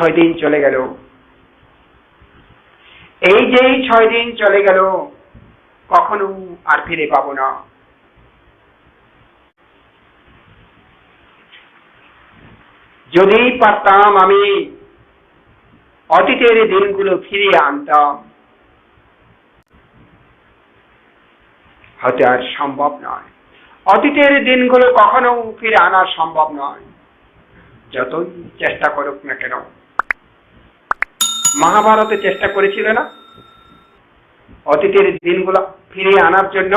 6 দিন চলে গেল। এই যে 6 দিন চলে গেল, কখনো আর ফিরে পাবো না। যদি পারতাম আমি অতীতের দিনগুলো ফিরিয়ে আনতাম, হয়তো আর সম্ভব নয়। অতীতের দিনগুলো কখনো ফিরে আনা সম্ভব নয়, যতই চেষ্টা করুক না কেন। মহাভারতে চেষ্টা করেছিল না অতীতের দিনগুলো ফিরিয়ে আনার জন্য?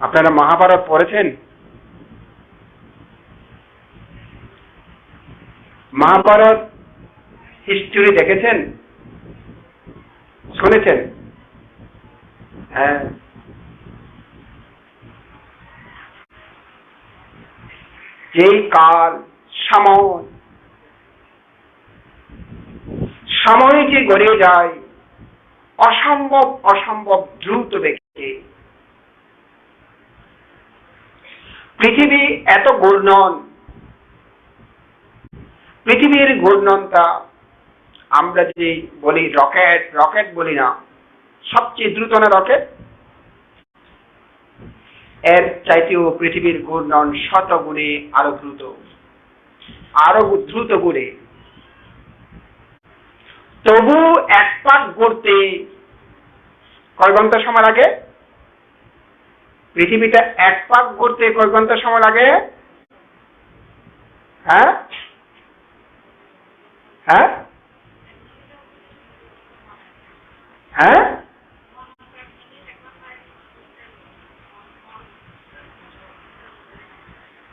আপনারা মহাভারত পড়েছেন? মহাভারত হিস্ট্রি দেখেছেন, শুনেছেন? হ্যাঁ, যেই কাল সময় যে গড়িয়ে যায় অসম্ভব দ্রুত বেগে। পৃথিবী এত ঘূর্ণন, পৃথিবীর ঘূর্ণনটা আমরা যে বলি রকেট বলি না, সবচেয়ে দ্রুত না রকেট? এর চাইতেও পৃথিবীর ঘূর্ণন 100 গুণে আরো দ্রুত ঘুরে। তবু এক পাক ঘুরতে কয় ঘন্টা সময় লাগে? পৃথিবীটা এক পাক ঘুরতে কয় ঘন্টা সময় লাগে? হ্যাঁ হ্যাঁ হ্যাঁ,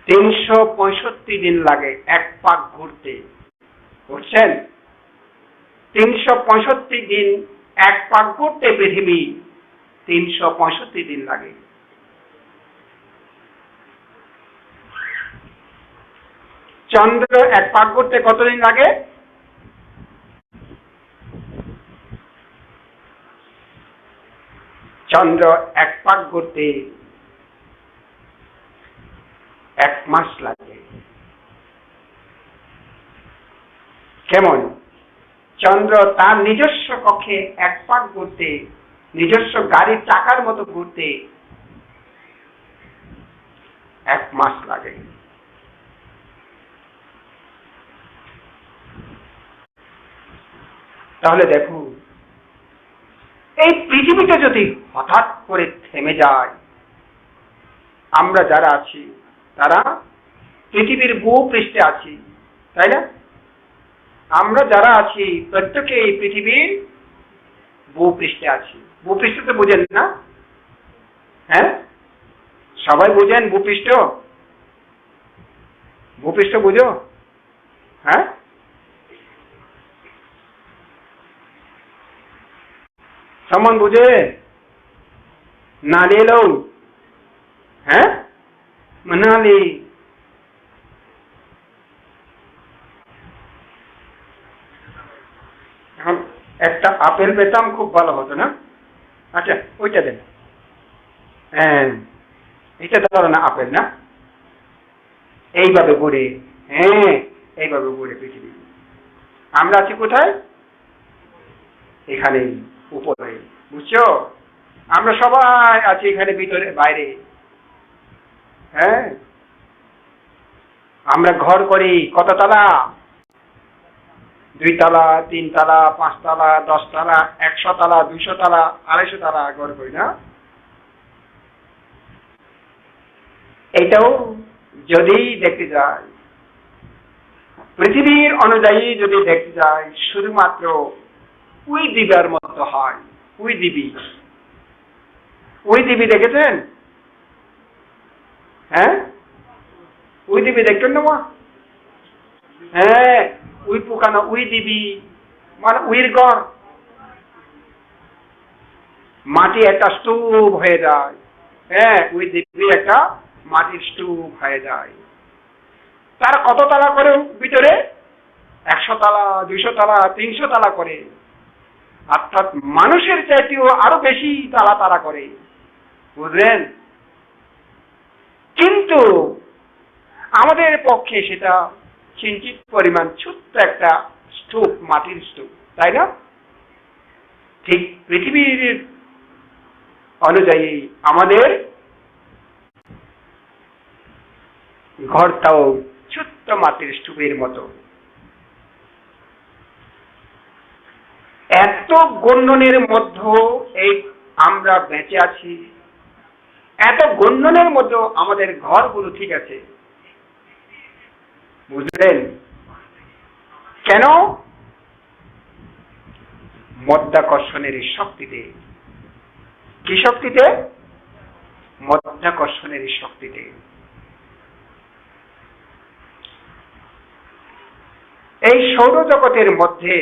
365 দিন লাগে এক পাক ঘুরতে, বুঝছেন? 365 দিন এক পাক ঘুরতে পৃথিবী 365 দিন লাগে। চন্দ্র এক পাক ঘুরতে কতদিন লাগে? চন্দ্র এক পাক ঘুরতে 1 মাস লাগে। কেমন? চন্দ্র তার নিজস্ব কক্ষে এক পাক ঘুরতে, নিজস্ব গাড়ির চাকার মতো ঘুরতে 1 মাস লাগে। তাহলে দেখুন, এই পৃথিবীটা যদি হঠাৎ করে থেমে যায়, আমরা যারা আছি তারা পৃথিবীর ভূপৃষ্ঠে আছি, তাই না? আমরা যারা আছি প্রত্যেকে এই পৃথিবীর ভূপৃষ্ঠে আছি। ভূপৃষ্ঠ তো বুঝেন না? হ্যাঁ, সবাই বুঝেন ভূপৃষ্ঠ? ভূপৃষ্ঠ বুঝো? হ্যাঁ, সমান বুঝে নালি এলো? হ্যাঁ, মানালি। এখন একটা আপেল পেতাম, খুব ভালো হতো না? আচ্ছা, ওইটা দেন। হ্যাঁ, এটা ধরো না আপেল না? এইভাবে ঘুরে, হ্যাঁ এইভাবে ঘুরে পৃথিবী। আমরা আছি কোথায়? এখানে উপরে, বুঝছো? আমরা সবাই আছি এখানে ভিতরে বাইরে। হ্যাঁ, আমরা ঘর করি কত তলা? 2 তলা, 3 তলা, 5 তলা, 10 তলা, 100 তলা, 200 তলা, 250 তলা ঘর করি না? এটাও যদি দেখতে যাই, পৃথিবীর অনুযায়ী যদি দেখতে যাই, শুধুমাত্র ওই দ্বীপের মতো হয়। ওই দ্বীপই দেখেছেন? হ্যাঁ, ওই দ্বীপে দেখবেন না? হ্যাঁ, ওই পোকানো ওই দিবি, মানে উইর ঘর, মাটি একটা স্তূপ হয়ে যায়। হ্যাঁ, ওই দিবি একটা মাটির স্তূপ হয়ে যায়। তার কত তলা করে ভিতরে? 100 তলা, 200 তলা, 300 তলা করে। অর্থাৎ মানুষের চাইতেও আরো বেশি তলা তারা করে, বুঝলেন? কিন্তু আমাদের পক্ষে সেটা চিনচিত পরিমাণ ছোট্ট একটা স্তূপ, মাটির স্তূপ, তাই না? ঠিক পৃথিবীর অনুযায়ী আমাদের ঘরটাও ছোট্ট মাটির স্তূপের মতো। এত গণ্যনের মধ্যে এই আমরা বেঁচে আছি, এত গণ্যনের মধ্যে আমাদের ঘরগুলো ঠিক আছে, বুঝলেন কেন? মধ্যাকর্ষণের শক্তিতে। কি শক্তিতে? মধ্যাকর্ষণের শক্তিতে। এই সৌরজগতের মধ্যে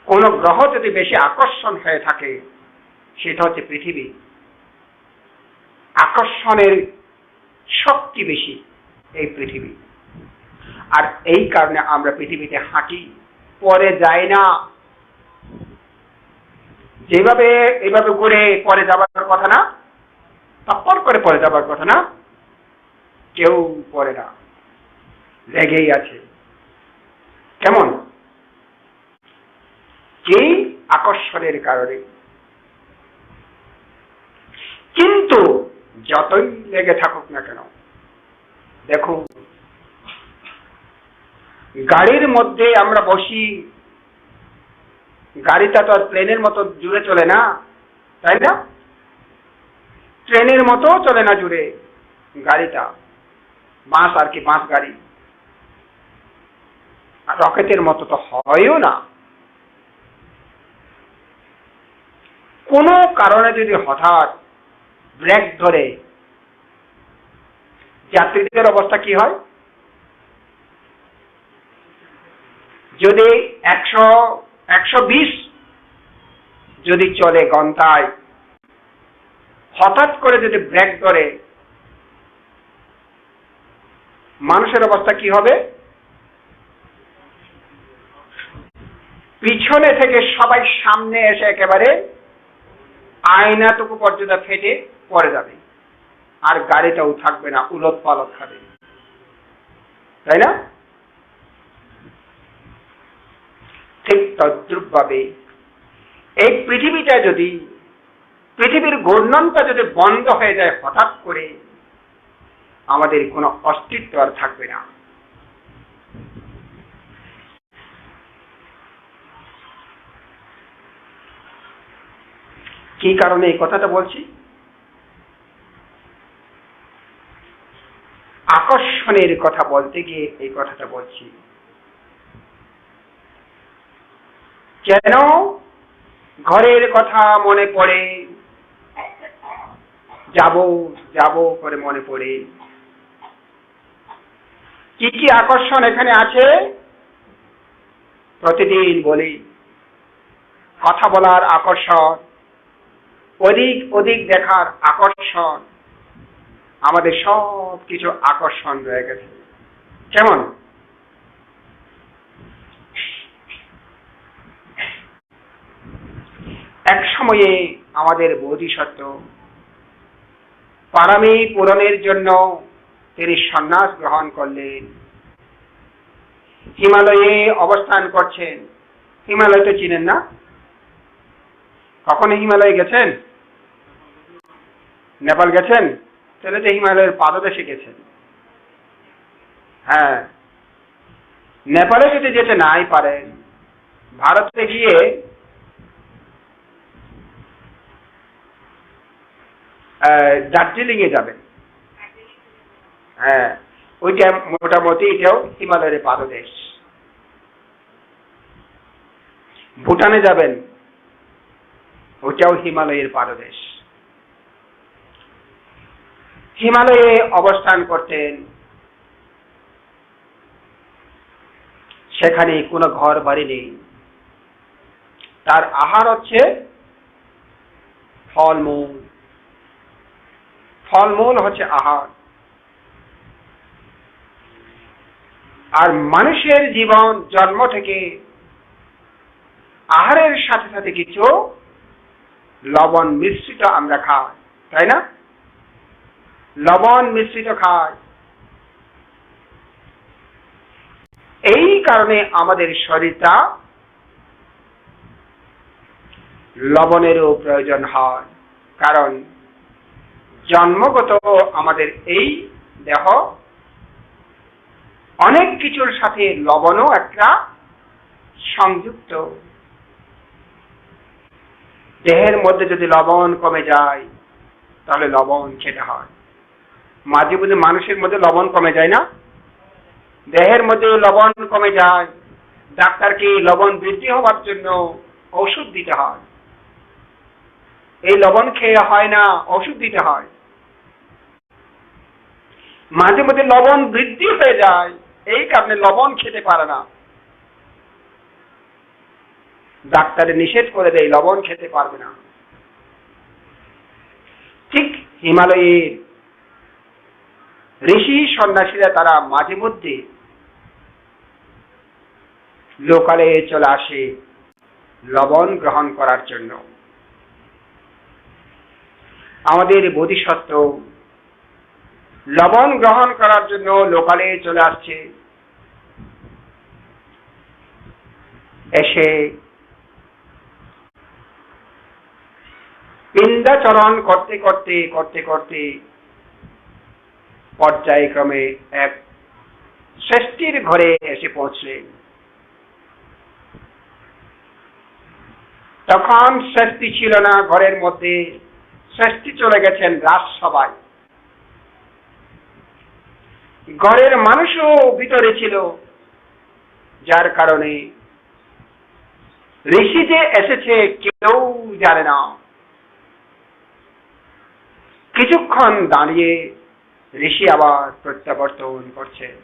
কোন গ্রহ যদি বেশি আকর্ষণ হয়ে থাকে, সেটা হচ্ছে পৃথিবী। আকর্ষণের শক্তি বেশি এই পৃথিবী, আর এই কারণে আমরা পৃথিবীতে হাঁটি, পরে যাই না। যেভাবে এইভাবে ঘুরে পরে যাবার কথা না, তৎপর করে পরে যাবার কথা না, কেউ পরে না, লেগেই আছে। কেমন? এই আকর্ষণের কারণে। কিন্তু যতই লেগে থাকুক না কেন, দেখো গাড়ির মধ্যে আমরা বসি, গাড়িটা তো আর প্লেনের মতো জুড়ে চলে না, তাই না? ট্রেনের মতো চলে না জুড়ে গাড়িটা, বাস আর কি, বাস গাড়ি। আর রকেটের মতো তো হয়ও না। কোনো কারণে যদি হঠাৎ ব্রেক ধরে, যাত্রীদের অবস্থা কি হয়? যদি 120 যদি চলে ঘন্টায়, হঠাৎ করে যদি ব্রেক ধরে, মানুষের অবস্থা কি হবে? পিছনে থেকে সবাই সামনে এসে একেবারে আয়নাটুকু পর্যন্ত ফেটে পড়ে যাবে, আর গাড়িটাও থাকবে না, উলট পালট খাবে, তাই না? ঠিক তদ্রূপ ভাবে এই পৃথিবীটা যদি, পৃথিবীর ঘূর্ণনটা যদি বন্ধ হয়ে যায় হঠাৎ করে, আমাদের কোনো অস্তিত্ব আর থাকবে না। কি কারণে এই কথাটা বলছি? আকর্ষণের কথা বলতে গিয়ে এই কথাটা বলছি। কেন? ঘরের কথা মনে পড়ে, যাব যাব করে মনে পড়ে। কি কি আকর্ষণ এখানে আছে প্রতিদিন বলি। কথা বলার আকর্ষণ, অধিক অধিক দেখার আকর্ষণ, আমাদের সব কিছু আকর্ষণ রয়ে গেছে। কেমন? এক সময়ে আমাদের বোধিসত্ত্ব পারামি পূরণের জন্য তিনি সন্ন্যাস গ্রহণ করলেন, হিমালয়ে অবস্থান করছেন। হিমালয় তো চিনেন না? কখনো হিমালয়ে গেছেন? নেপাল গেছেন? তাহলে তো হিমালয়ের পাদদেশে গেছেন। হ্যাঁ, নেপালে যদি যেতে নাই পারেন, ভারতে গিয়ে দার্জিলিং এ যাবেন। হ্যাঁ, ওইটা মোটামুটি এটাও হিমালয়ের পাদদেশ। ভুটানে যাবেন, ওইটাও হিমালয়ের পাদদেশ। হিমালয়ে অবস্থান করতেন, সেখানে কোনো ঘর বাড়ি নেই। তার আহার হচ্ছে ফলমূল, ফলমূল হচ্ছে আহার। আর মানুষের জীবন জন্ম থেকে আহারের সাথে সাথে কিছু লবণ মিশ্রিত আমরা খাই, তাই না? লবণ মিশ্রিত খাই, এই কারণে আমাদের শরীরটা লবণেরও প্রয়োজন হয়, কারণ জন্মগত আমাদের এই দেহ অনেক কিছুর সাথে লবণও একটা সংযুক্ত। দেহের মধ্যে যদি লবণ কমে যায় তাহলে লবণ খেতে হয়। মাঝে মধ্যে মানুষের মধ্যে লবণ কমে যায় না, দেহের মধ্যে লবণ কমে যায়, ডাক্তারকে লবণ বৃদ্ধি হওয়ার জন্য ওষুধ দিতে হয়। এই লবণ খেয়ে হয় না, ওষুধ দিতে হয়। মাঝে মধ্যে লবণ বৃদ্ধি হয়ে যায়, এই কারণে লবণ খেতে পারে না, ডাক্তারে নিষেধ করে দেয় লবণ খেতে পারবে না। ঠিক হিমালয়ের ঋষি সন্ন্যাসীরা তারা মাঝে মধ্যে লোকালয়ে চলে আসে লবণ গ্রহণ করার জন্য। আমাদের বোধিসত্ত্ব লবণ গ্রহণ করার জন্য লোকালয়ে চলে আসছে, এসে পিণ্ডাচরণ করতে করতে করতে করতে পর্যায়ক্রমে এক শ্রেষ্ঠীর ঘরে এসে পৌঁছলেন। তখন শ্রেষ্ঠী ছিল না ঘরের মধ্যে, শ্রেষ্ঠী চলে গেছেন রাজসভায়। ঘরের মানুষও ভিতরে ছিল, যার কারণে ঋষি যে এসেছে কেউ জানে না। কিছুক্ষণ দাঁড়িয়ে ঋষি আবার প্রত্যাবর্তন করছেন।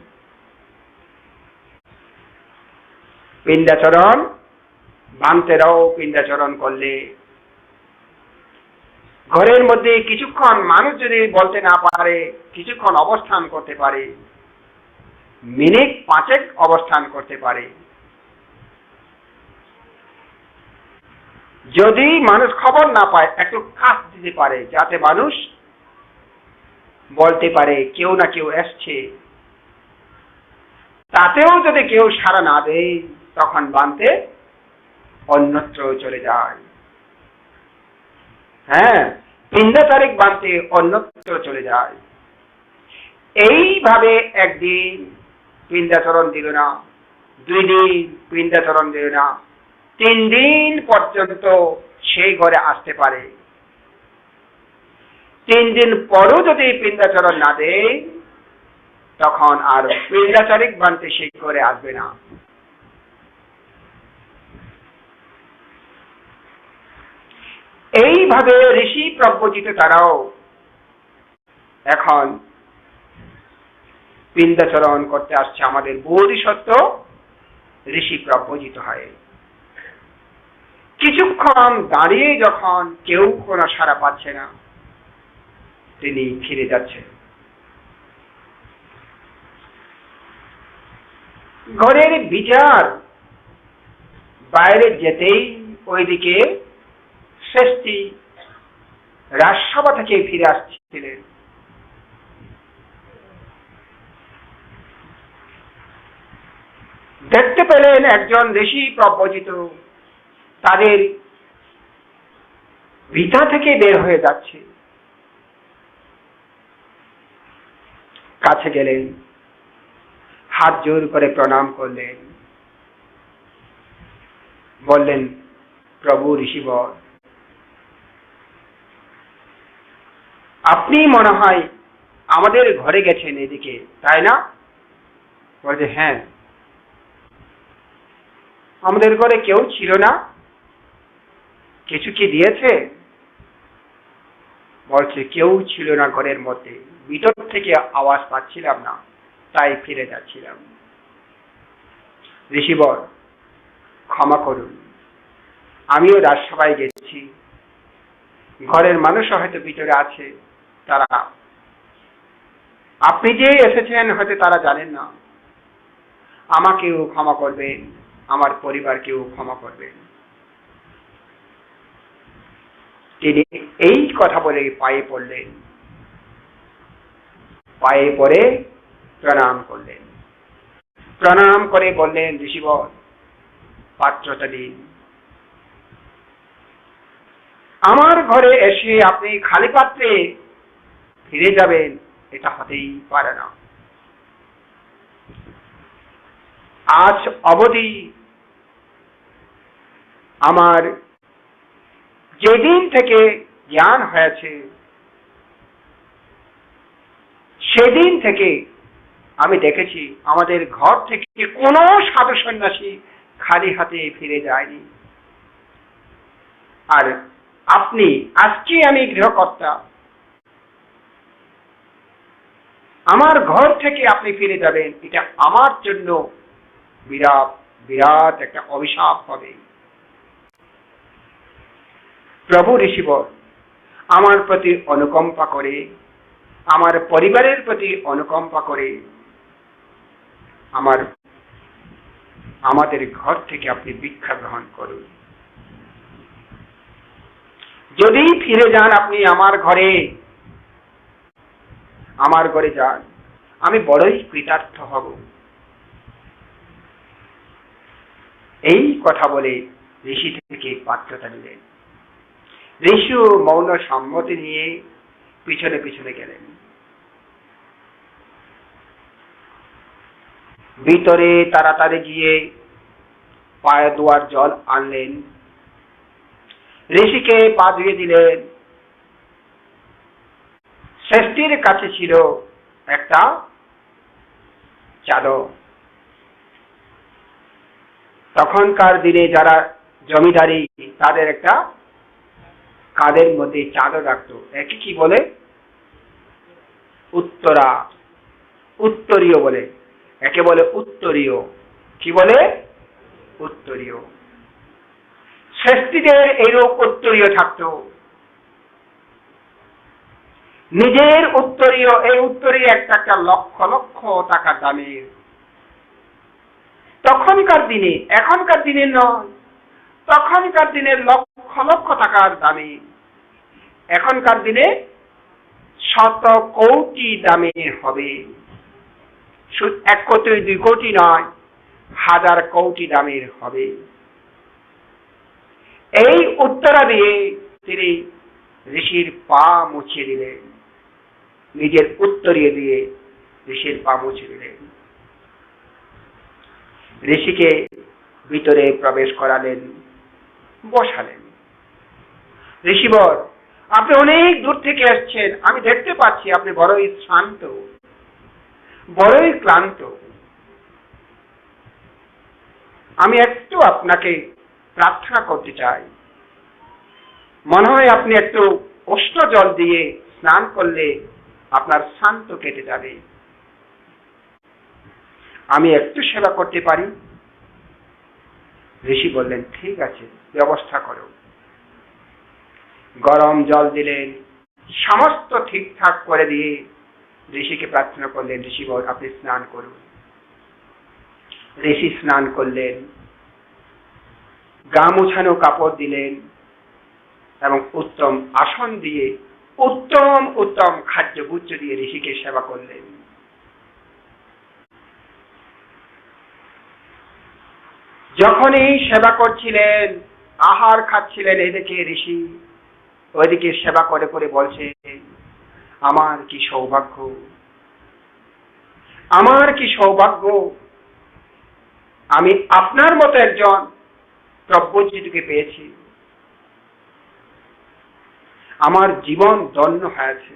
পিণ্ডাচরণ বান্তেরাও পিণ্ডাচরণ করলে ঘরের মধ্যে কিছুক্ষণ মানুষ যদি বলতে না পারে, কিছুক্ষণ অবস্থান করতে পারে, মিনিট 5 অবস্থান করতে পারে। যদি মানুষ খবর না পায় একটু কাজ দিতে পারে, যাতে মানুষ বলতে পারে কেউ না কেউ এসছে। তাতেও যদি কেউ সাড়া না দেয় তখন বান্তে অন্যত্র চলে যায়। হ্যাঁ, পিণ্ডাচারিক বান্তে অন্যত্র চলে যায়। এইভাবে একদিন পিণ্ডাচরণ দিল না, 2 দিন পিণ্ডাচরণ দিল না, 3 দিন পর্যন্ত সেই ঘরে আসতে পারে। 3 দিন পরও যদি পিণ্ডাচরণ না দেয় তখন আর পিণ্ডাচারিক বান্তে সেই ঘরে আসবে না। এইভাবে ঋষি প্রব্রজিত তারাও এখন পিণ্ডাচরণ করতে আসছে আমাদের বোধিসত্ত্ব ঋষি প্রব্রজিত হয়। কিছুক্ষণ দাঁড়িয়ে যখন কেউ কোনো সাড়া পাচ্ছে না, তিনি ফিরে যাচ্ছেন। ঘরের বিচার বাইরে যেতেই ওইদিকে শ্রেষ্ঠী রাজসভা থেকে ফিরে আসছিলেন। দেখতে পেলেন একজন ঋষি প্রব্রজিত তাদের ভিটা থেকে বের হয়ে যাচ্ছে। কাছে গেলেন, হাত জোর করে প্রণাম করলেন, বললেন, প্রভু ঋষিবর, আপনি মনে হয় আমাদের ঘরে গেছেন এদিকে, তাই না? বলছে, হ্যাঁ, আমাদের ঘরে কেউ ছিল না, কিছু কি দিয়েছে? বলছে, কেউ ছিল না ঘরের মধ্যে, ভিতর থেকে আওয়াজ পাচ্ছিলাম না, তাই ফিরে যাচ্ছিলাম। ঋষিবর, ক্ষমা করুন, আমিও রাজসভায় গেছি, ঘরের মানুষও হয়তো ভিতরে আছে, তারা আপনি যে এসেছেন হয়তো তারা জানেন না, আমাকেও ক্ষমা করবেন, আমার পরিবারকেও ক্ষমা করবেন। তিনি এই কথা বলে পায়ে পড়লেন, পায়ে পড়ে প্রণাম করলেন। প্রণাম করে বললেন, ঋষিবর পাত্রটা দিন। আমার ঘরে এসে আপনি খালি পাত্রে ফিরে যাবেন, এটা হতেই পারে না। আজ অবধি আমার যেদিন থেকে জ্ঞান হয়েছে সেদিন থেকে আমি দেখেছি আমাদের ঘর থেকে কোনো সাধু সন্ন্যাসী খালি হাতে ফিরে যায়নি। আর আপনি, আজকে আমি গৃহকর্তা, আমার ঘর থেকে আপনি ফিরে যাবেন, এটা আমার জন্য বিরাট বিরাট একটা অভিশাপ হবে। প্রভু ঋষিবর আমার প্রতি অনুকম্পা করে, আমার পরিবারের প্রতি অনুকম্পা করে আমাদের ঘর থেকে আপনি ভিক্ষা গ্রহণ করুন। যদি ফিরে যান আপনি আমার ঘরে যান, আমি বড়ই কৃতার্থ হব। এই কথা বলে ঋষি থেকে পাত্রটা নিলেন। ঋষিও মৌন সম্মতি নিয়ে পিছনে পিছনে গেলেন। ভিতরে তাড়াতাড়ি গিয়ে পায়ে ধোয়ার জল আনলেন, ঋষিকে পা ধুয়ে দিলেন। শ্রেষ্ঠীর কাছে ছিল একটা চাদর। তখনকার দিনে যারা জমিদারি, তাদের একটা কাঁধের মধ্যে চাদর রাখতো, একে কি বলে? উত্তরীয় বলে। একে বলে উত্তরীয়। কি বলে? উত্তরীয়। শ্রেষ্ঠীদের এইরূপ উত্তরীয় থাকতো। নিজের উত্তরীয়, এই উত্তরীয় একটা লক্ষ লক্ষ টাকা দামের। তখনকার দিনে, এখনকার দিনে নয়, তখনকার দিনে লক্ষ লক্ষ টাকার দামে, এখনকার দিনে শত কোটি দামে হবে। 1 কোটি 2 কোটি নয়, 1000 কোটি দামের হবে। এই উত্তরা দিয়ে তিনি ঋষির পা মুছিয়ে দিলেন, নিজের উত্তরীয় দিয়ে ঋষির পা মুছিয়ে দিলেন। ঋষিকে ভিতরে প্রবেশ করালেন, বসালেন। ঋষিবর, আপনি অনেক দূর থেকে আসছেন, আমি দেখতে পাচ্ছি আপনি বড়ই শ্রান্ত, বড়ই ক্লান্ত। আমি একটু আপনাকে প্রার্থনা করতে চাই। মনে হয় আপনি একটু উষ্ণ জল দিয়ে স্নান করলে আপনার শ্রান্ত কেটে যাবে। আমি একটু সেবা করতে পারি? ঋষি বললেন, ঠিক আছে, ব্যবস্থা করো। গরম জল দিলেন, সমস্ত ঠিকঠাক করে দিয়ে ঋষিকে প্রার্থনা করলেন, ঋষিবর আপনি স্নান করুন। ঋষি স্নান করলেন, গা মুছানো কাপড় দিলেন এবং উত্তম আসন দিয়ে, উত্তম উত্তম খাদ্যগুচ্ছ দিয়ে ঋষিকে সেবা করলেন। যখনই সেবা করছিলেন, আহার খাচ্ছিলেন, এদিকে ঋষি ওইদিকে সেবা করে করে বলছে, আমার কি সৌভাগ্য, আমার কি সৌভাগ্য, আমি আপনার মতো একজন প্রব্রজিতকে পেয়েছি। আমার জীবন ধন্য হয়েছে।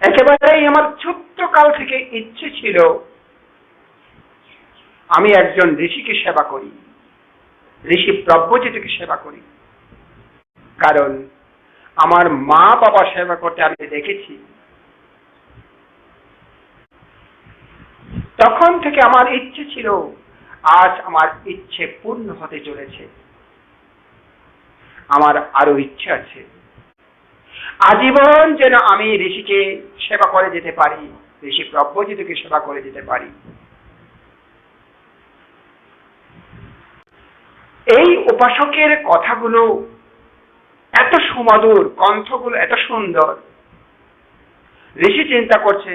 একেবারেই আমার ছোট্ট কাল থেকে ইচ্ছে ছিল আমি একজন ঋষিকে সেবা করি, ঋষি প্রব্রজিতকে সেবা করি। কারণ আমার মা বাবা সেবা করতে আমি দেখেছি। তখন থেকে আমার ইচ্ছে ছিল, আজ আমার ইচ্ছে পূর্ণ হতে চলেছে। আমার আরো ইচ্ছে আছে, আজীবন যেন আমি ঋষিকে সেবা করে যেতে পারি, ঋষি প্রব্রজিতকে সেবা করে যেতে পারি। এই উপাসকের কথাগুলো এত সুমধুর, কণ্ঠগুলো এত সুন্দর। ঋষি চিন্তা করছে,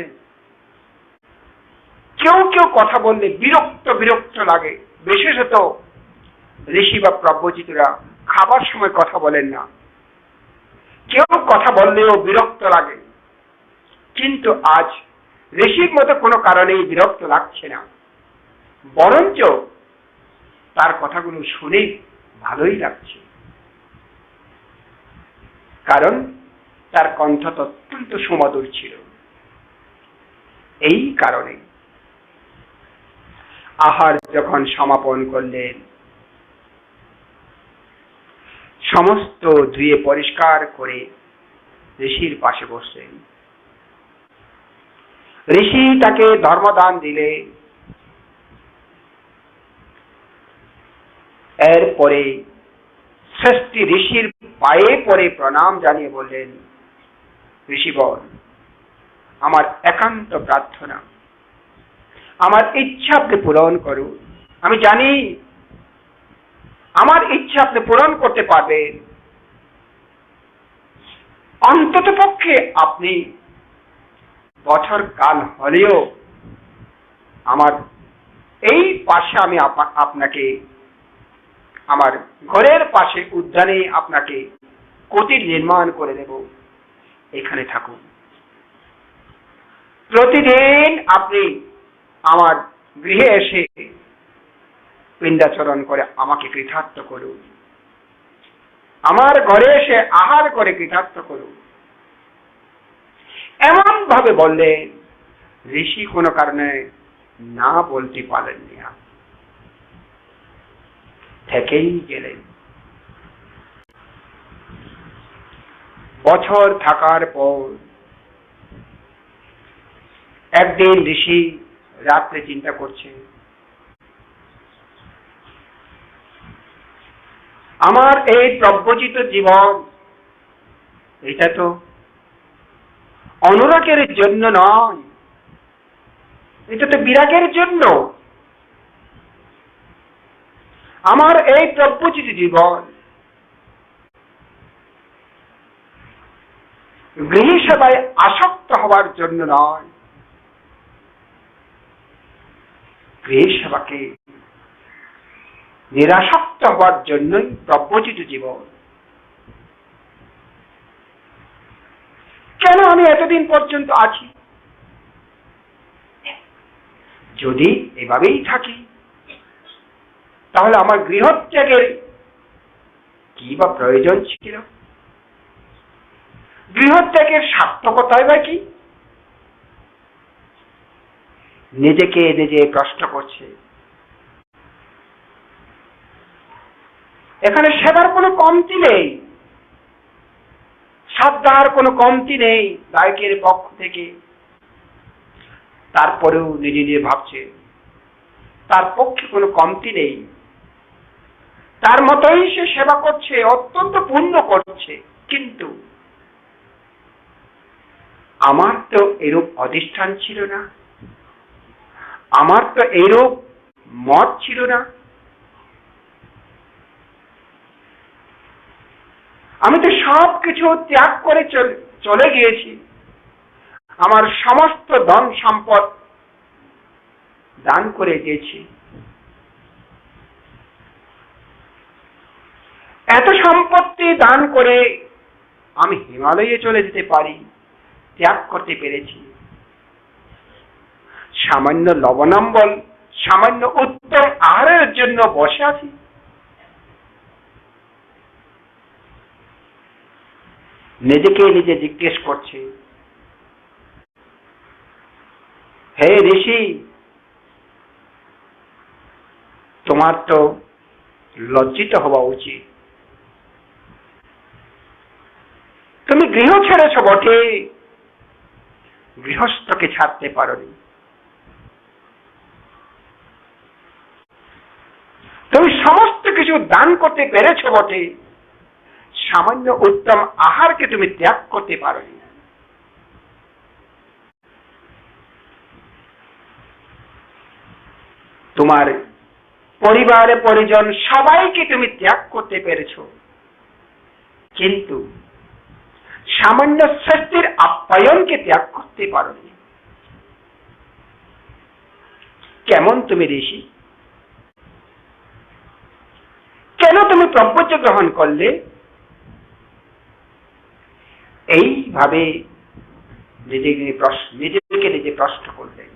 কেউ কেউ কথা বললে বিরক্ত বিরক্ত লাগে। বিশেষত ঋষি বা ব্রহ্মচিতরা খাবার সময় কথা বলেন না। কেউ কথা বললেও বিরক্ত লাগে, কিন্তু আজ ঋষির মতো কোনো কারণেই বিরক্ত লাগছে না, বরঞ্চ তার কথাগুলো শুনে ভালোই লাগছে। কারণ তার কণ্ঠটা অত্যন্ত সুমধুর ছিল। এই কারণে আহার যখন সমাপন করলেন, সমস্ত ধুয়ে পরিষ্কার করে ঋষির পাশে বসলেন। ঋষি তাকে ধর্মদান দিলে। এরপরে শ্রেষ্ঠী ঋষির পায়ে পড়ে প্রণাম জানিয়ে বললেন, ঋষিবর, আমার একান্ত প্রার্থনা, আমার ইচ্ছা আপনি পূরণ করুন। আমি জানি আমার ইচ্ছা আপনি পূরণ করতে পারবেন। অন্তত পক্ষে আপনি বছর কাল হলেও আমার এই পাশে আমি আপনাকে আমার ঘরের পাশে উদ্যানে আপনাকে কুটির নির্মাণ করে দেব, এখানে থাকুন। প্রতিদিন আপনি আমার গৃহে এসে পিণ্ডাচরণ করে আমাকে কৃতার্থ করুন, আমার ঘরে এসে আহার করে কৃতার্থ করুন। এমন ভাবে বললেন, ঋষি কোনো কারণে না বলতে পারলেন না, থেকেই গেলেন। বছর থাকার পর একদিন ঋষি রাত্রে চিন্তা করছে, আমার এই প্রব্রজিত জীবন, এটা তো অনুরাগের জন্য নয়, এটা তো বিরাগের জন্য। আমার এই প্রব্রজিত জীবন গৃহ সেবায় আসক্ত হওয়ার জন্য নয়, গৃহ সেবাকে নিরাসক্ত হওয়ার জন্যই প্রব্রজিত জীবন। কেন আমি এতদিন পর্যন্ত আছি? যদি এভাবেই থাকি তাহলে আমার গৃহত্যাগের কি বা প্রয়োজন ছিল? গৃহত্যাগের সার্থকতাই বা কি? নিজেকে নিজে প্রশ্ন করছে। এখানে সেবার কোনো কমতি নেই, শ্রদ্ধার কোনো কমতি নেই গায়কের পক্ষ থেকে। তারপরেও নিজে নিজে ভাবছে তার পক্ষে কোনো কমতি নেই, তার মতোই সে সেবা করছে, অত্যন্ত পুণ্য করছে। কিন্তু আমার তো এরূপ অধিষ্ঠান ছিল না, আমার তো এরূপ মত ছিল না। আমি তো সব কিছু ত্যাগ করে চলে গিয়েছি, আমার সমস্ত ধন সম্পদ দান করে দিয়েছি। এত সম্পত্তি দান করে আমি হিমালয়ে চলে যেতে পারি, ত্যাগ করতে পেরেছি। সামান্য লবণাম্বল, সামান্য উত্তম আহারের জন্য বসে আছি। নিজেকে নিজে জিজ্ঞেস করছে, হে ঋষি, তোমার তো লজ্জিত হওয়া উচিত। তুমি গৃহ ছেড়েছ বটে, গৃহস্থকে ছাড়তে পারোনি। তুমি সমস্ত কিছু দান করতে পেরেছ বটে, সামান্য উত্তম আহারকে তুমি ত্যাগ করতে পারোনি। তোমার পরিবার পরিজন সবাইকে তুমি ত্যাগ করতে পেরেছ, কিন্তু সামান্য শ্রেষ্ঠীর আপ্যায়নকে ত্যাগ করতে পারোনি। কেমন তুমি ঋষি? কেন তুমি ব্রহ্মচর্য গ্রহণ করলে? এইভাবে নিজেকে নিজে প্রশ্ন করলেন।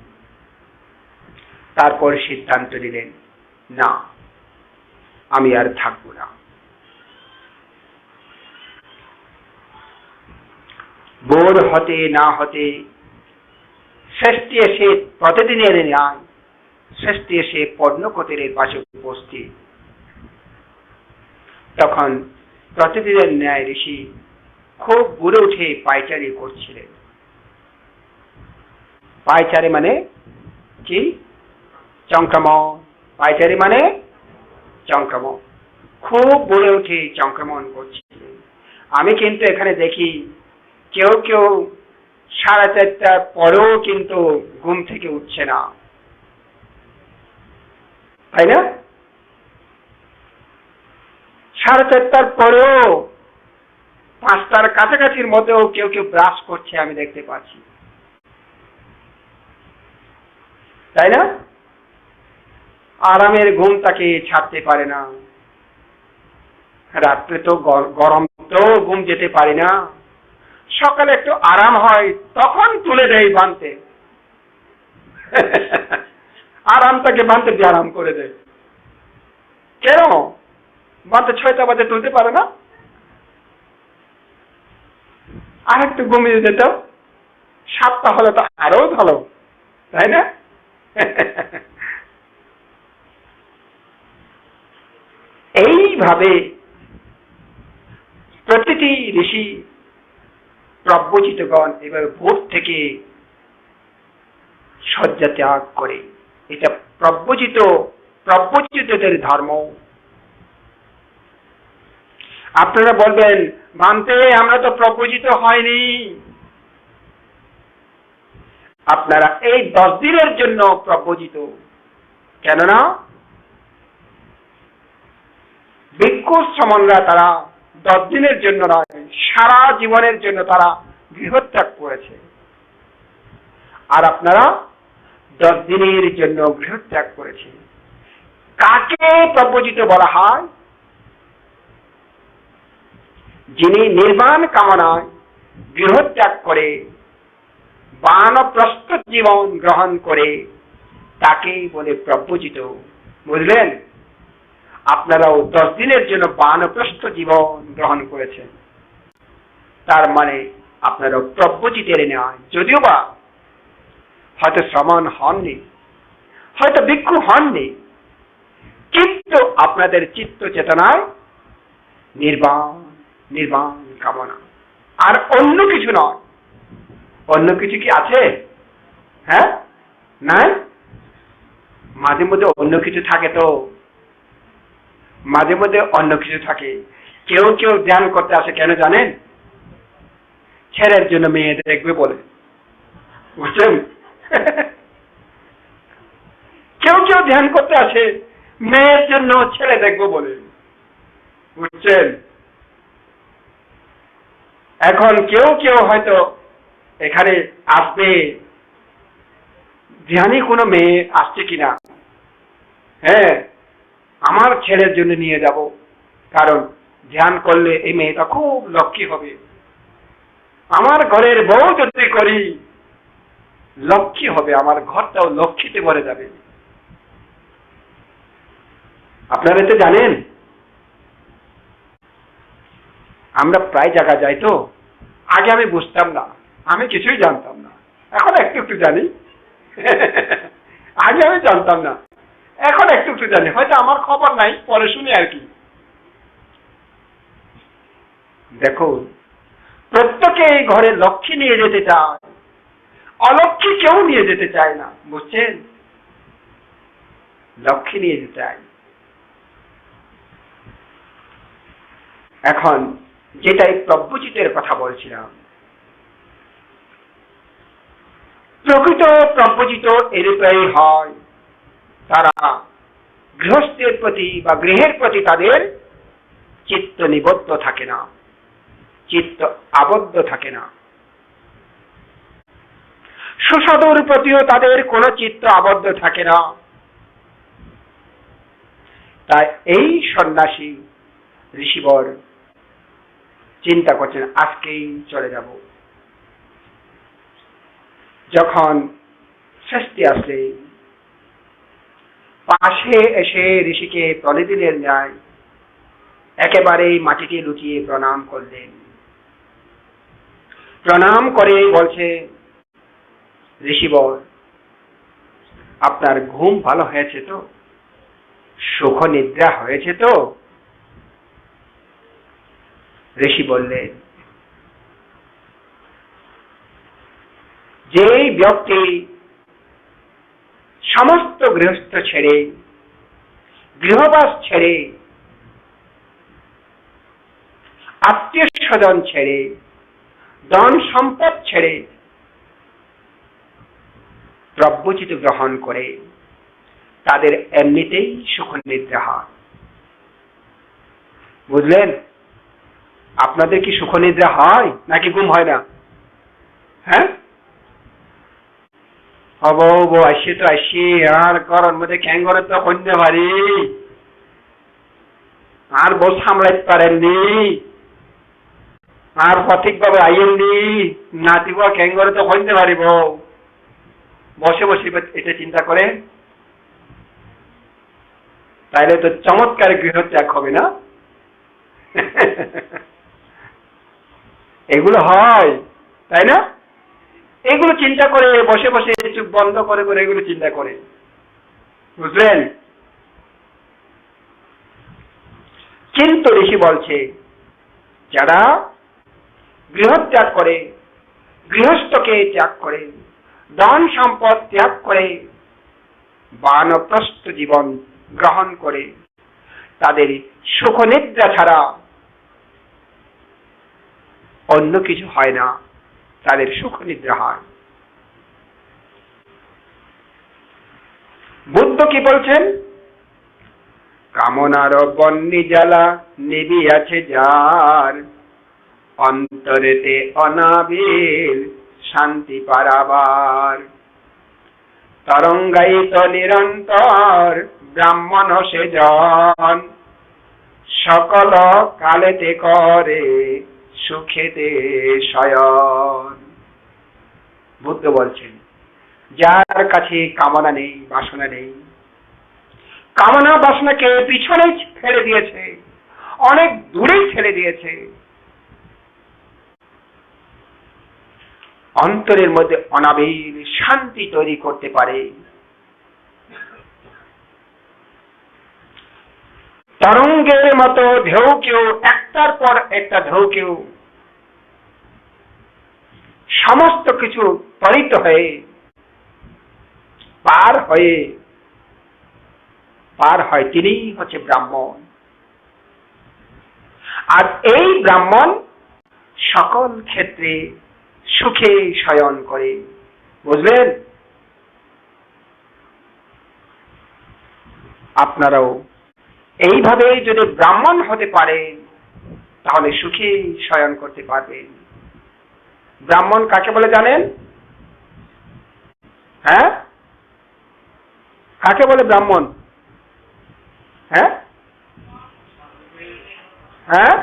তারপর সিদ্ধান্ত নিলেন, না, আমি আর থাকবো না। বোর হতে না হতে ষষ্ঠী এসে প্রতিদিনের ন্যায় ষষ্ঠী এসে পর্ণকোটের পাশে উপস্থিত। তখন প্রতিদিনের ন্যায় ঋষি খুব বুড়ে উঠে পায়চারি করছিলেন। পায়চারি মানে কি? চংক্রমণ। পায়চারি মানে চংক্রমণ। খুব বুড়ে উঠে চংক্রমণ করছিলেন। আমি কিন্তু এখানে দেখি কেউ কেউ 4:30টার পরেও কিন্তু ঘুম থেকে উঠছে না, তাই না? 4:30টার পরেও 5টার কাছাকাছির মধ্যেও কেউ কেউ ব্রাশ করছে, আমি দেখতে পাচ্ছি, তাই না? আরামের ঘুম তাকে ছাড়তে পারে না। রাত্রে তো গরম তো ঘুম যেতে পারে না। সকালে একটু আরাম হয়, তখন তুলে দেয় বাঁধতে। আরামটাকে বাঁধতে দিয়ে আরাম করে দেয়। কেন বাঁধতে 6টা বাজে তুলতে পারে না? আর একটু ঘুমিয়ে যেত, 7টা হলে তো আরো ভালো, তাই না? এইভাবে প্রতিটি ঋষি ব্রহ্মচিতগণ এভাবে ভোর থেকে শয্যা ত্যাগ করে। এটা ব্রহ্মচিতদের ধর্ম। আপনারা বলবেন, ভান্তে আমরা তো ব্রহ্মচিত হয়নি। আপনারা এই 10 দিনের জন্য ব্রহ্মচিত। কেননা ভিক্ষু শ্রমণরা তারা 10 দিনের জন্য নয়, সারা জীবনের জন্য তারা গৃহত্যাগ করেছে। আর আপনারা 10 দিনের জন্য গৃহত্যাগ করেছে। কাকে ব্রহ্মচিত বলা হয়? যিনি নির্বাণ কামনায় গৃহত্যাগ করে বানপ্রস্থ জীবন গ্রহণ করে, তাকেই বলে ব্রহ্মচিত। বুঝলেন? আপনারাও 10 দিনের জন্য বানপ্রস্থ জীবন গ্রহণ করেছেন, তার মানে আপনারাও ব্রহ্মচিতের ন্যায়। যদিও বা হয়তো শ্রমণ হননি, হয়তো ভিক্ষু হননি, কিন্তু আপনাদের চিত্ত চেতনায় নির্বাণ কামনা, আর অন্য কিছু নয়। অন্য কিছু কি আছে? হ্যাঁ, নাই। মাঝে মধ্যে অন্য কিছু থাকে, তো মাঝে মধ্যে অন্য কিছু থাকে। কেউ কেউ ধ্যান করতে আসে কেন জানেন? ছেলের জন্য মেয়ে দেখবে বলে, বুঝছেন? কেউ কেউ ধ্যান করতে আসে মেয়ের জন্য ছেলে দেখবো বলে, বুঝছেন? এখন কেউ কেউ হয়তো এখানে আসবে, ধ্যানী কোনো মেয়ে আসছে কিনা, হ্যাঁ আমার ছেলের জন্য নিয়ে যাব, কারণ ধ্যান করলে এই মেয়েটা খুব লক্ষ্মী হবে। আমার ঘরের বউ যদি করি লক্ষ্মী হবে, আমার ঘরটাও লক্ষ্মীতে ভরে যাবে। আপনারা তো জানেন, আমরা প্রায় জায়গা যাই। তো আগে আমি বুঝতাম না, আমি কিছুই জানতাম না, এখন একটু একটু জানি। আগে আমি জানতাম না, এখন একটু একটু জানি। হয়তো আমার খবর নাই, পরে শুনি আর কি। দেখো, প্রত্যেকে এই ঘরে লক্ষ্মী নিয়ে যেতে চায়, অলক্ষ্মী কেউ নিয়ে যেতে চায় না, বুঝছেন? লক্ষ্মী নিয়ে যেতে চায়। এখন যেটাই ব্রহ্মচিতের কথা বলছিলাম, প্রকৃত ব্রহ্মচিত এরূপেই হয়। তারা গৃহস্থের প্রতি বা গৃহের প্রতি তাদের চিত্ত নিবদ্ধ থাকে না, চিত্ত আবদ্ধ থাকে না। সুসাধুর প্রতিও তাদের কোনো চিত্ত আবদ্ধ থাকে না। তাই এই সন্ন্যাসী ঋষিবর চিন্তা করছেন আজকেই চলে যাব। যখন ষষ্ঠী আসলে পাশে এসে ঋষিকে প্রণিদিনের ন্যায় একেবারেই মাটিতে লুটিয়ে প্রণাম করলেন। প্রণাম করে বলছে, ঋষিবর, আপনার ঘুম ভালো হয়েছে তো? সুখ নিদ্রা হয়েছে তো? ঋষি বললেন, যে ব্যক্তি সমস্ত গৃহস্থ ছেড়ে, গৃহবাস ছেড়ে, আত্মীয় স্বজন ছেড়ে, ধন সম্পদ ছেড়ে ব্রহ্মচিত গ্রহণ করে, তাদের এমনিতেই সুখ নিদ্রা হয়। বুঝলেন? আপনাদের কি সুখ নিদ্রা হয় নাকি ঘুম হয় না? হ্যাঁ, বউ আসছে তো আসছি, আর ঘরের মধ্যে খ্যাঙ্গরে তো কন্যা ভারী, আর বউ সামলাইতে পারেননি, আর সঠিকভাবে আইয়েননি, নাতি বউ খ্যাঙ্গরে তো কন্যা ভারী, বউ বসে বসে এটা চিন্তা করে, তাইলে তো চমৎকার গৃহত্যাগ হবে না? এগুলো হয়, তাই না? এগুলো চিন্তা করে বসে বসে চোখ বন্ধ করে করে এগুলো চিন্তা করে। বুঝলেন? কিন্তু ঋষি বলছে, যারা গৃহত্যাগ করে, গৃহস্থকে ত্যাগ করে, ধন সম্পদ ত্যাগ করে, বানপ্রস্থ জীবন গ্রহণ করে, তাদের সুখ নিদ্রা ছাড়া অন্য কিছু হয় না, তাদের সুখ নিদ্রা হয়। বুদ্ধ কি বলছেন? কামনার বন্যি জ্বালা নিবিয়াছে যার, অন্তরেতে অনাবিল শান্তি পারাবার, তরঙ্গায়িত নিরন্তর ব্রাহ্মণ সে জন, সকল কালেতে করে সুখেতে শয়ন। বুদ্ধ বলছেন, যার কাছে কামনা নেই, বাসনা নেই, কামনা বাসনাকে পিছনে ফেলে দিয়েছে, অনেক দূরেই ফেলে দিয়েছে, অন্তরের মধ্যে অনাবিল শান্তি তৈরি করতে পারে, তরঙ্গের মতো ঢেউকেও একটার পর একটা ঢেউকেও সমস্ত কিছু ত্বরিত হয়ে পার হয়, তিনি হচ্ছে ব্রাহ্মণ। আর এই ব্রাহ্মণ সকল ক্ষেত্রে সুখে শয়ন করে। বুঝলেন? আপনারাও এইভাবে যদি ব্রাহ্মণ হতে পারেন তাহলে সুখে শয়ন করতে পারবেন। ব্রাহ্মণ কাকে বলে জানেন? হ্যাঁ, কাকে বলে ব্রাহ্মণ? হ্যাঁ হ্যাঁ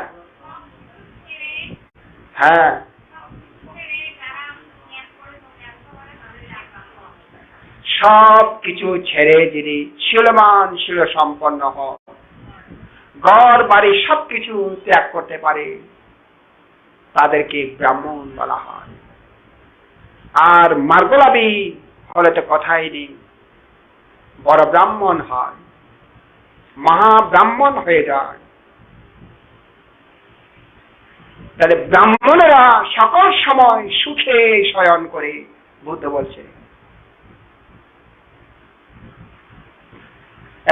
হ্যাঁ, সব কিছু ছেড়ে যিনি শীলমান শীল সম্পন্ন হন, ঘর বাড়ি সবকিছু ত্যাগ করতে পারে, তাদেরকে ব্রাহ্মণ বলা হয়। আর মার্গলাভী হলে তো কথাই নেই, বড় ব্রাহ্মণ হয়, মহাব্রাহ্মণ হয়ে যায়। তাহলে ব্রাহ্মণেরা সকল সময় সুখে শয়ন করে, বুদ্ধ বলছে।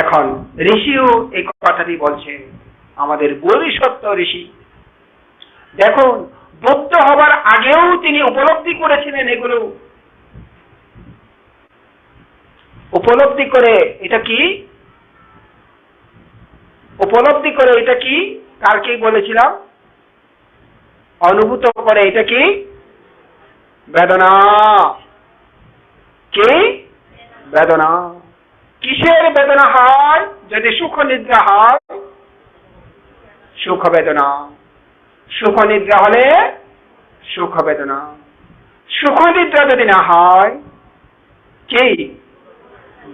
এখন ঋষিও এই কথাটি বলছে, আমাদের বোধিসত্ত্ব ঋষি। দেখুন, বুদ্ধ হবার আগেও তিনি উপলব্ধি করেছিলেন এগুলো। উপলব্ধি করে এটা কি? উপলব্ধি করে এটা কি? কালকেই বলেছিলাম, অনুভূত করে এটা কি? বেদনা। কি বেদনা। কিসের বেদনা হয়? যদি সুখ নিদ্রা হয় সুখ বেদনা, সুখ নিদ্রা হলে সুখ বেদনা। সুখ নিদ্রা যদি না হয় কি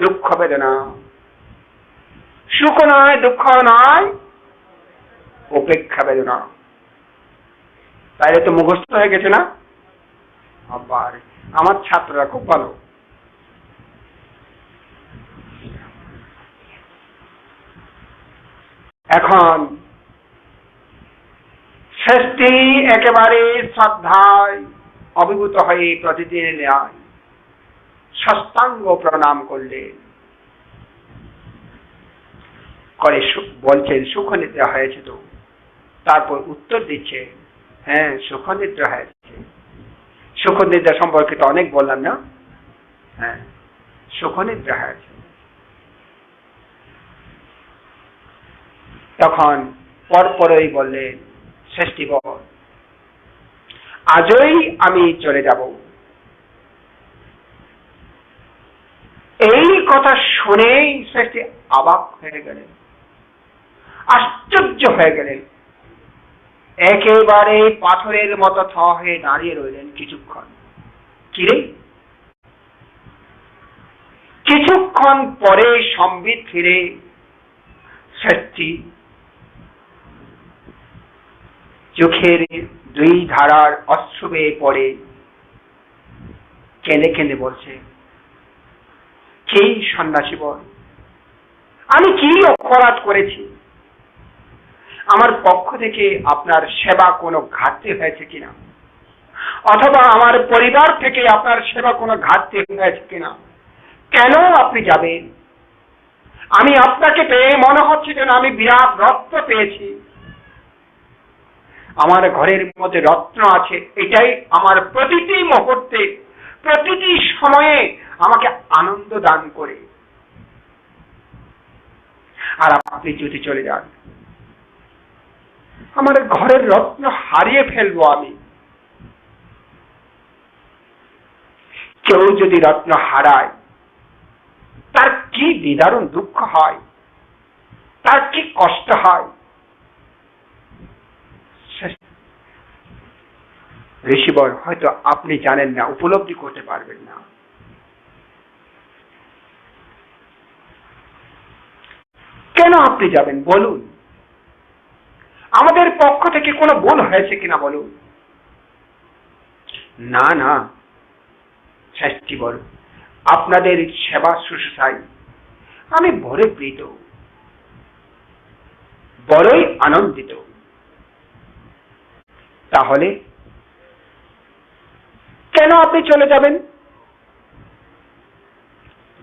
দুঃখ বেদনা। সুখ নয়, দুঃখ নয়, উপেক্ষা বেদনা। তাইলে তো মুখস্থ হয়ে গেছে না? আবার আমার ছাত্ররা খুব ভালো। এখন ষষ্ঠী একেবারে শ্রদ্ধায় অভিভূত হয়ে প্রতিদিন ন্যায় সাষ্টাঙ্গ প্রণাম করলেন, করে বলছেন সুখ নিদ্রা হয়েছে তো? তারপর উত্তর দিচ্ছে হ্যাঁ সুখ নিদ্রা হয়েছে। সুখ নিদ্রা সম্পর্কে তো অনেক বললাম না? হ্যাঁ সুখ নিদ্রা হয়েছে। তখন পরপরই বললেন ষষ্ঠী বল আজই আমি চলে যাব। এই কথা শুনেই ষষ্ঠী অবাক হয়ে গেলেন, আশ্চর্য হয়ে গেলেন। একেবারে পাথরের মতো থ হয়ে দাঁড়িয়ে রইলেন কিছুক্ষণ। কিরে? কিছুক্ষণ পরে সম্বিত ফিরে ষষ্ঠী চোখের দুই ধারার অশ্রু বেয়ে পড়ে কেঁদে কেঁদে বলছে, কি সন্ন্যাসী বল, আমি কি অপরাধ করেছি? আমার পক্ষ থেকে আপনার সেবা কোনো ঘাটতি হয়েছে কিনা, অথবা আমার পরিবার থেকে আপনার সেবা কোনো ঘাটতি হয়েছে কিনা? কেন আপনি যাবেন? আমি আপনাকে পেয়ে মনে হচ্ছে যেন আমি বিরাট রত্ন পেয়েছি। আমার ঘরের মধ্যে রত্ন আছে, এটাই আমার প্রতিটি মুহূর্তে প্রতিটি সময়ে আমাকে আনন্দ দান করে। আর আপনি যদি চলে যান আমার ঘরের রত্ন হারিয়ে ফেলবো আমি। কেউ যদি রত্ন হারায় তার কি নিদারুণ দুঃখ হয়, তার কি কষ্ট হয়। ঋষিবর হয়তো আপনি জানেন না, উপলব্ধি করতে পারবেন না। কেন আপনি যাবেন বলুন? আমাদের পক্ষ থেকে কোনো ভুল হয়েছে কিনা বলুন। না না ষষ্ঠী বল, আপনাদের সেবা শুশ্রূষায় আমি ভরে প্রীত, বড়ই আনন্দিত। তাহলে কেন আপনি চলে যাবেন?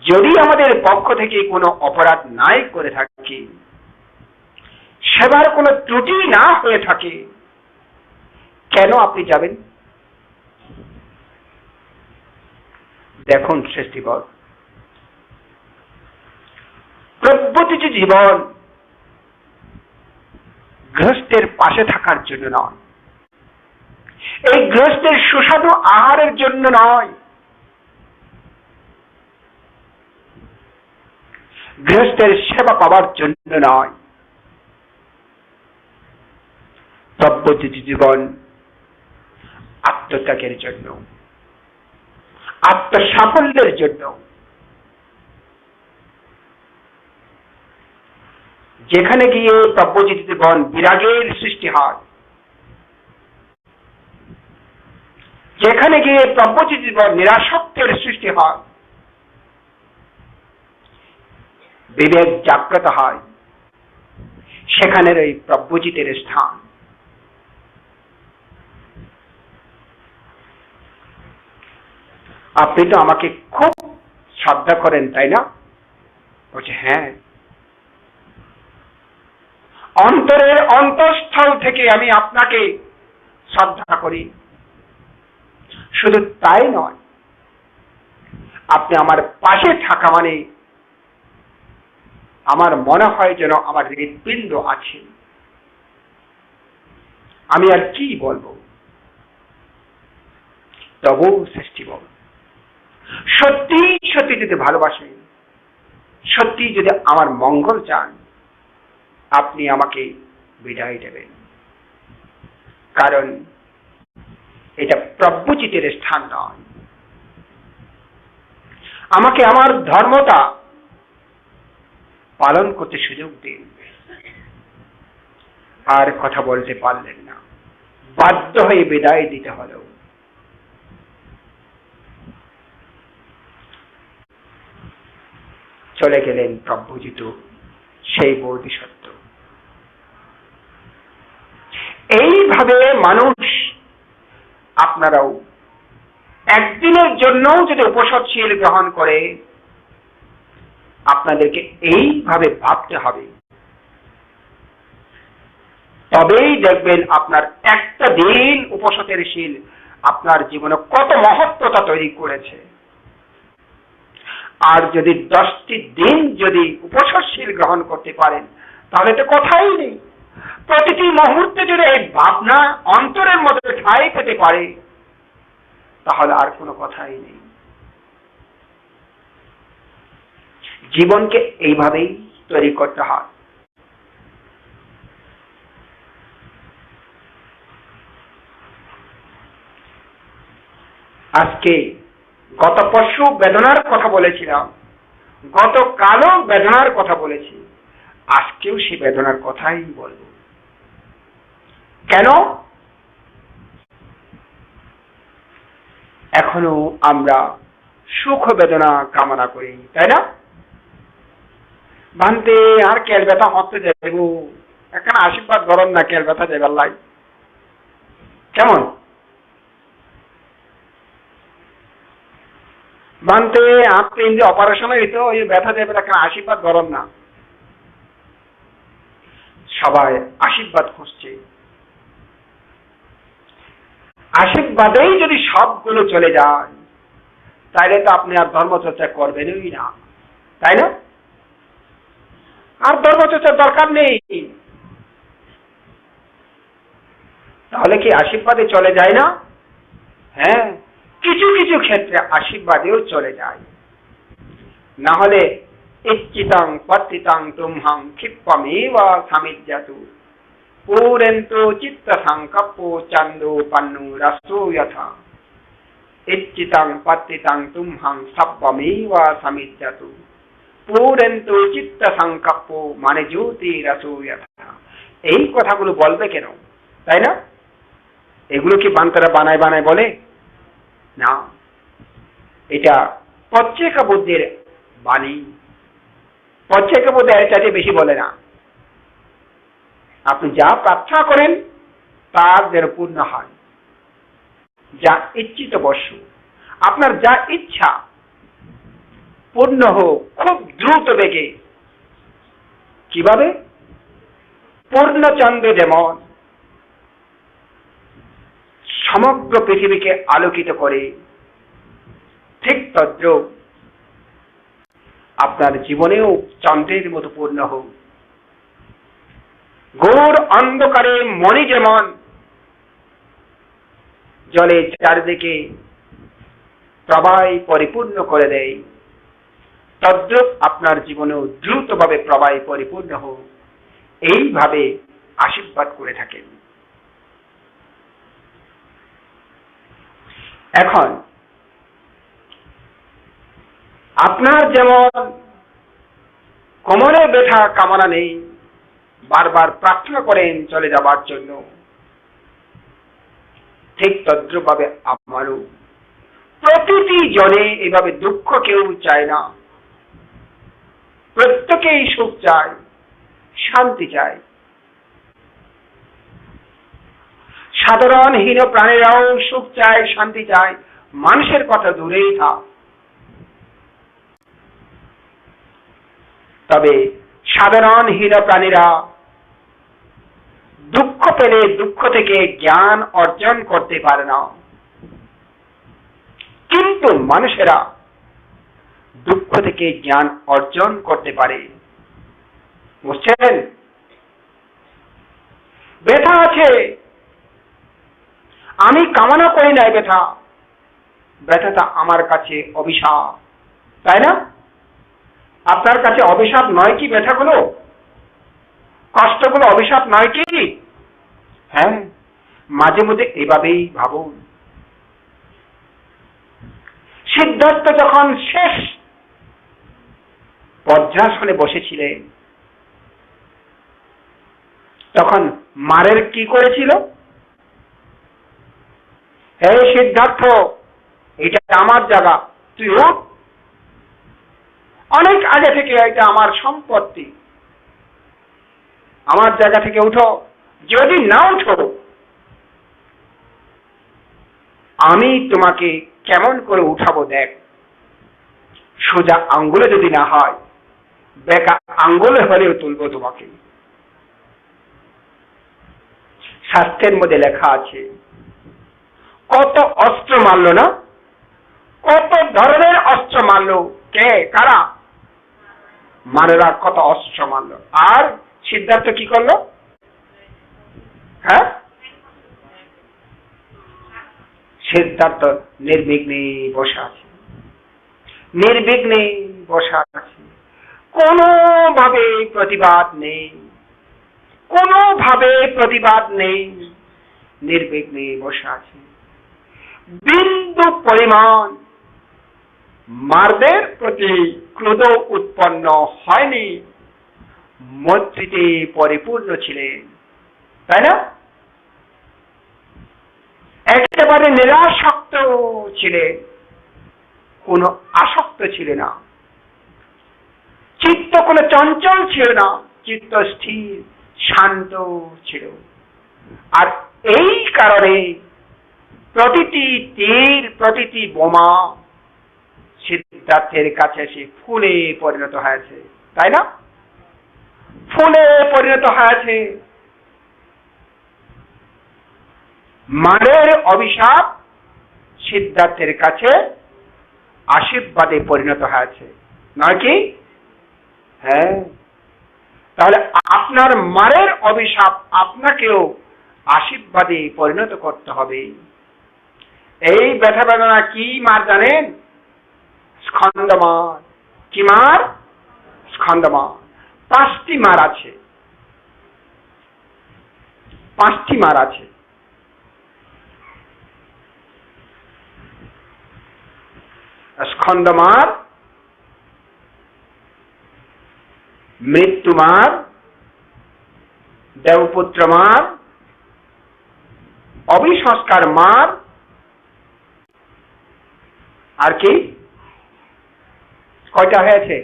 যদি আমাদের পক্ষ থেকে কোনো অপরাধ নাই করে থাকি, সেবার কোনো ত্রুটি না হয়ে থাকে, কেন আপনি যাবেন? দেখুন ষষ্ঠীবর, প্রব্রজিত জীবন গৃহস্থের পাশে থাকার জন্য নয়, এই গৃহস্থের সুস্বাদু আহারের জন্য নয়, গৃহস্থের সেবা পাওয়ার জন্য নয়। প্রব্রজিত জীবন আত্মত্যাগের জন্য, আত্মসাফল্যের জন্য। যেখানে গিয়ে প্রব্রজিত জীবন বিরাগের সৃষ্টি হয়, যেখানে গিয়ে প্রব্রজিত জীবন নিরাসক্তের সৃষ্টি হয়, বিবেক জাগ্রত হয়, সেখানের এই প্রব্রজিতের স্থান। আপনি তো আমাকে খুব শ্রদ্ধা করেন তাই না? বলছে হ্যাঁ, অন্তরের অন্তঃস্থল থেকে আমি আপনাকে শ্রদ্ধা করি। শুধু তাই নয়, আপনি আমার পাশে থাকা মানে আমার মনে হয় যেন আমার হৃৎপিণ্ড আছে। আমি আর কি বলবো? তবু সৃষ্টি বল, সত্যি সত্যি যদি ভালোবাসেন, সত্যি যদি আমার মঙ্গল চান, আপনি আমাকে বিদায় দেবেন। কারণ এটা প্রভুচিতের স্থান নয়। আমাকে আমার ধর্মটা পালন করতে সুযোগ দিন। আর কথা বলতে পারলেন না, বাধ্য হয়ে বিদায় দিতে হলো। চলে গেলেন প্রভুজিত সেই বোধিসত্ত্ব। এইভাবে মানুষ, আপনারাও একদিনের জন্য যদি উপসৎশীল গ্রহণ করে, আপনাদেরকে এইভাবে ভাবতে হবে, তবেই দেখবেন আপনার একটা দিন উপসতের শীল আপনার জীবনে কত মহত্বতা তৈরি করেছে। আর যদি 10টি দিন যদি উপসৎশীল গ্রহণ করতে পারেন, তাহলে তো কথাই নেই। প্রতিটি মুহূর্তে যদি এই ভাবনা অন্তরের মধ্যে ঠাঁই পেতে পারে, তাহলে আর কোনো কথাই নেই। জীবনকে এইভাবেই তৈরি করতে হয়। আজকে গত পরশু বেদনার কথা বলেছিলাম, গতকালও বেদনার কথা বলেছি, আজকেও সেই বেদনার কথাই বলব। কেন? এখনো আমরা সুখ বেদনা কামনা করি, তাই না? ভান্তে আর কেল ব্যথা হতে যাইব, এখানে আশীর্বাদ গরম না, কেল ব্যথা যাইবার লাই। কেমন? ভান্তে আপনি যে অপারেশন হইতো, ওই ব্যথা যাবে, এখানে আশীর্বাদ গরম না। সবাই আশীর্বাদ খুঁজছে। আশীর্বাদেই যদি সবগুলো চলে যায়, তাইলে তো আপনি আর ধর্মচর্চা করবেনই না, তাই না? আর ধর্মচর্চার দরকার নেই। তাহলে কি আশীর্বাদে চলে যায় না? হ্যাঁ, কিছু কিছু ক্ষেত্রে আশীর্বাদেও চলে যায়। না হলে ইচ্ছিতাং পতিতাং তুমহাং ক্ষিপ্পমেব সামিজ্জাতু পুরেন্তু চিত্ত সংকপ্পো চন্দো পন্নু রসো যথা। ইচ্ছিতাং পতিতাং তুমহাং সব্বমেব সামিজ্জাতু পুরেন্তু চিত্ত সংকপ্পো মানে জ্যোতি রসো যথা। এই কথাগুলো বলবে কেন, তাই না? এগুলো কি বান্তারা বানায় বানায় বলে না, এটা প্রত্যেক বুদ্ধের বাণী। প্রত্যেক বুদ্ধ এর চাইতে বেশি বলে না। আপনি যা প্রার্থনা করেন তার যেন পূর্ণ হয়, যা ইচ্ছিত বস্তু, আপনার যা ইচ্ছা পূর্ণ হোক খুব দ্রুত বেগে। কিভাবে? পূর্ণচন্দ্র যেমন সমগ্র পৃথিবীকে আলোকিত করে, ঠিক তদ্রূপ আপনার জীবনেও চন্দ্রের মতো পূর্ণ হোক। ঘোর অন্ধকারে মণি যেমন জলে চারিদিকে প্রবাহ পরিপূর্ণ করে দেয়, তদ্রূপ আপনার জীবনেও দ্রুতভাবে প্রবাহ পরিপূর্ণ হোক, এইভাবে আশীর্বাদ করে থাকেন। এখন আপনার যেমন কোমরে ব্যথা কামনা নেই, বারবার প্রার্থনা করেন চলে যাবার জন্য, ঠিক তদ্রূপভাবে আমারও প্রতিটি জনে এভাবে দুঃখ কেউ চায় না, প্রত্যেকেই সুখ চায়, শান্তি চায়। সাধারণ হীন প্রাণীরাও সুখ চায়, শান্তি চায়, মানুষের কথা দূরেই থাক। তবে সাধারণ হীন প্রাণীরা দুঃখ পেলে দুঃখ থেকে জ্ঞান অর্জন করতে পারে না, কিন্তু মানুষেরা দুঃখ থেকে জ্ঞান অর্জন করতে পারে। বুঝছেন? ব্যথা আছে, আমি কামনা করি না ব্যথা, ব্যথাটা আমার কাছে অভিশাপ, তাই না? আপনার কাছে অভিশাপ নয় কি ব্যথাগুলো, কষ্টগুলো অভিশাপ নয় কি? হ্যাঁ, মাঝে মধ্যে এভাবেই ভাবুন। সিদ্ধার্থ যখন শেষ বজ্রাসনে বসেছিলেন, তখন মারের কি করেছিল? হে সিদ্ধার্থ, এটা আমার জায়গা, তুই উঠ, অনেক আগে থেকে এটা আমার সম্পত্তি, আমার জায়গা থেকে উঠো, যদি না উঠো আমি তোমাকে কেমন করে উঠাবো দেখ, সোজা আঙ্গুলে যদি না হয় বেকা আঙ্গুলে হলেও তুলবো তোমাকে। শাস্ত্রের মধ্যে লেখা আছে, কত অস্ত্র মারল না, কত ধরনের অস্ত্র মারল, কে কারা? মারেরা কত অস্ত্র মারল, আর সিদ্ধার্থ কি করলো? হ্যাঁ, সিদ্ধার্থ নির্বিঘ্নে বসে আছে, নির্বিঘ্নে বসে আছে, কোনোভাবে প্রতিবাদ নেই, কোনোভাবে প্রতিবাদ নেই, নির্বিঘ্নে বসে আছে। বিন্দু পরিমাণ মারদের প্রতি ক্রোধ উৎপন্ন হয়নি, মৈত্রীতে পরিপূর্ণ ছিলেন, তাই না? একেবারে নিরাসক্ত ছিলেন, কোন আসক্ত ছিল না, চিত্ত কোনো চঞ্চল ছিল না, চিত্ত স্থির শান্ত ছিল। আর এই কারণে প্রতিটি তীর, প্রতিটি বোমা সিদ্ধার্থের কাছে এসে ফুলে পরিণত হয়েছে, তাই না? ফুলে পরিণত হয়েছে। মারের অভিশাপ সিদ্ধার্থের কাছে আশীর্বাদে পরিণত হয়েছে, নয় কি? হ্যাঁ, তাহলে আপনার মারের অভিশাপ আপনাকেও আশীর্বাদে পরিণত করতে হবে। এই ব্যথা বেদনা কি মার জানেন? স্কন্দমার। কি মার? স্কন্দমার। 5টি মার আছে, 5টি মার আছে। স্কন্দমার, মৃত্যুমার, দেবপুত্র মার, অভিসংস্কার মার, আর কি? কয়টা হয়েছে?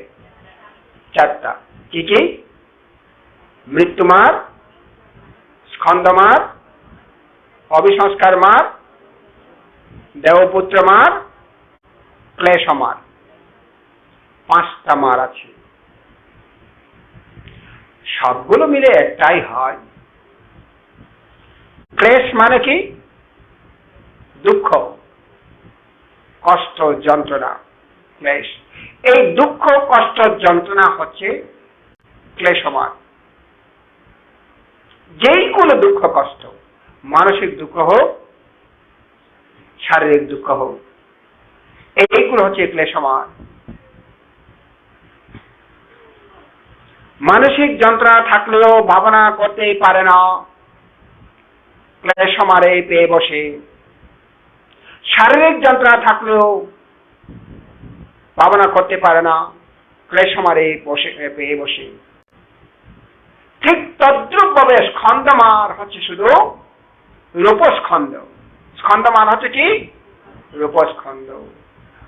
4টা। কি কি? মৃত্যুমার, স্কন্দমার, অভিসংস্কার মার, দেবপুত্র মার, ক্লেশমার। 5টা মার আছে। সবগুলো মিলে একটাই হয়। ক্লেশ মানে কি? দুঃখ, কষ্ট, যন্ত্রণা, ক্লেশ। এই দুঃখ, কষ্ট, যন্ত্রণা হচ্ছে ক্লেশমার। যেই কোনো দুঃখ কষ্ট, মানসিক দুঃখ হোক, শারীরিক দুঃখ হোক, এইগুলো হচ্ছে ক্লেশমার। মানসিক যন্ত্রণা থাকলেও ভাবনা করতেই পারে না, ক্লেশমারে পেয়ে বসে। শারীরিক যন্ত্রণা থাকলেও ভাবনা করতে পারে না, ক্লেশমারে পেয়ে বসে। ঠিক তদ্রুপভাবে স্কন্দমার হচ্ছে শুধু রূপস্কন্ধ। স্কন্দমার হচ্ছে কি? রূপস্কন্ধ।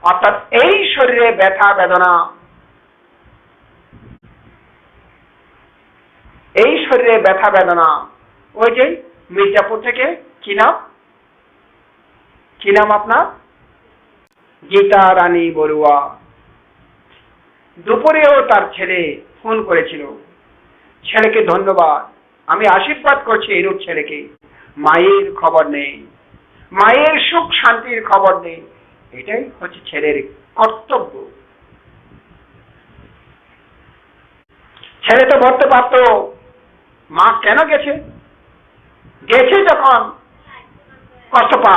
অর্থাৎ এই শরীরে ব্যথা বেদনা, এই শরীরে ব্যথা বেদনা। ওই যে মির্জাপুর থেকে কি নাম? কি নাম আপনার? গীতা রানী বড়ুয়া। দুপুরেও তার ছেলে ফোন করেছিল। ছেলেকে ধন্যবাদ, আমি আশীর্বাদ করছি এরূপ ছেলেকে। মায়ের খবর নেই, মায়ের সুখ শান্তির খবর নেই। এটাই হচ্ছে ছেলের কর্তব্য। ছেলে তো বলতে পারত মা কেন গেছে, গেছে যখন কষ্ট পা,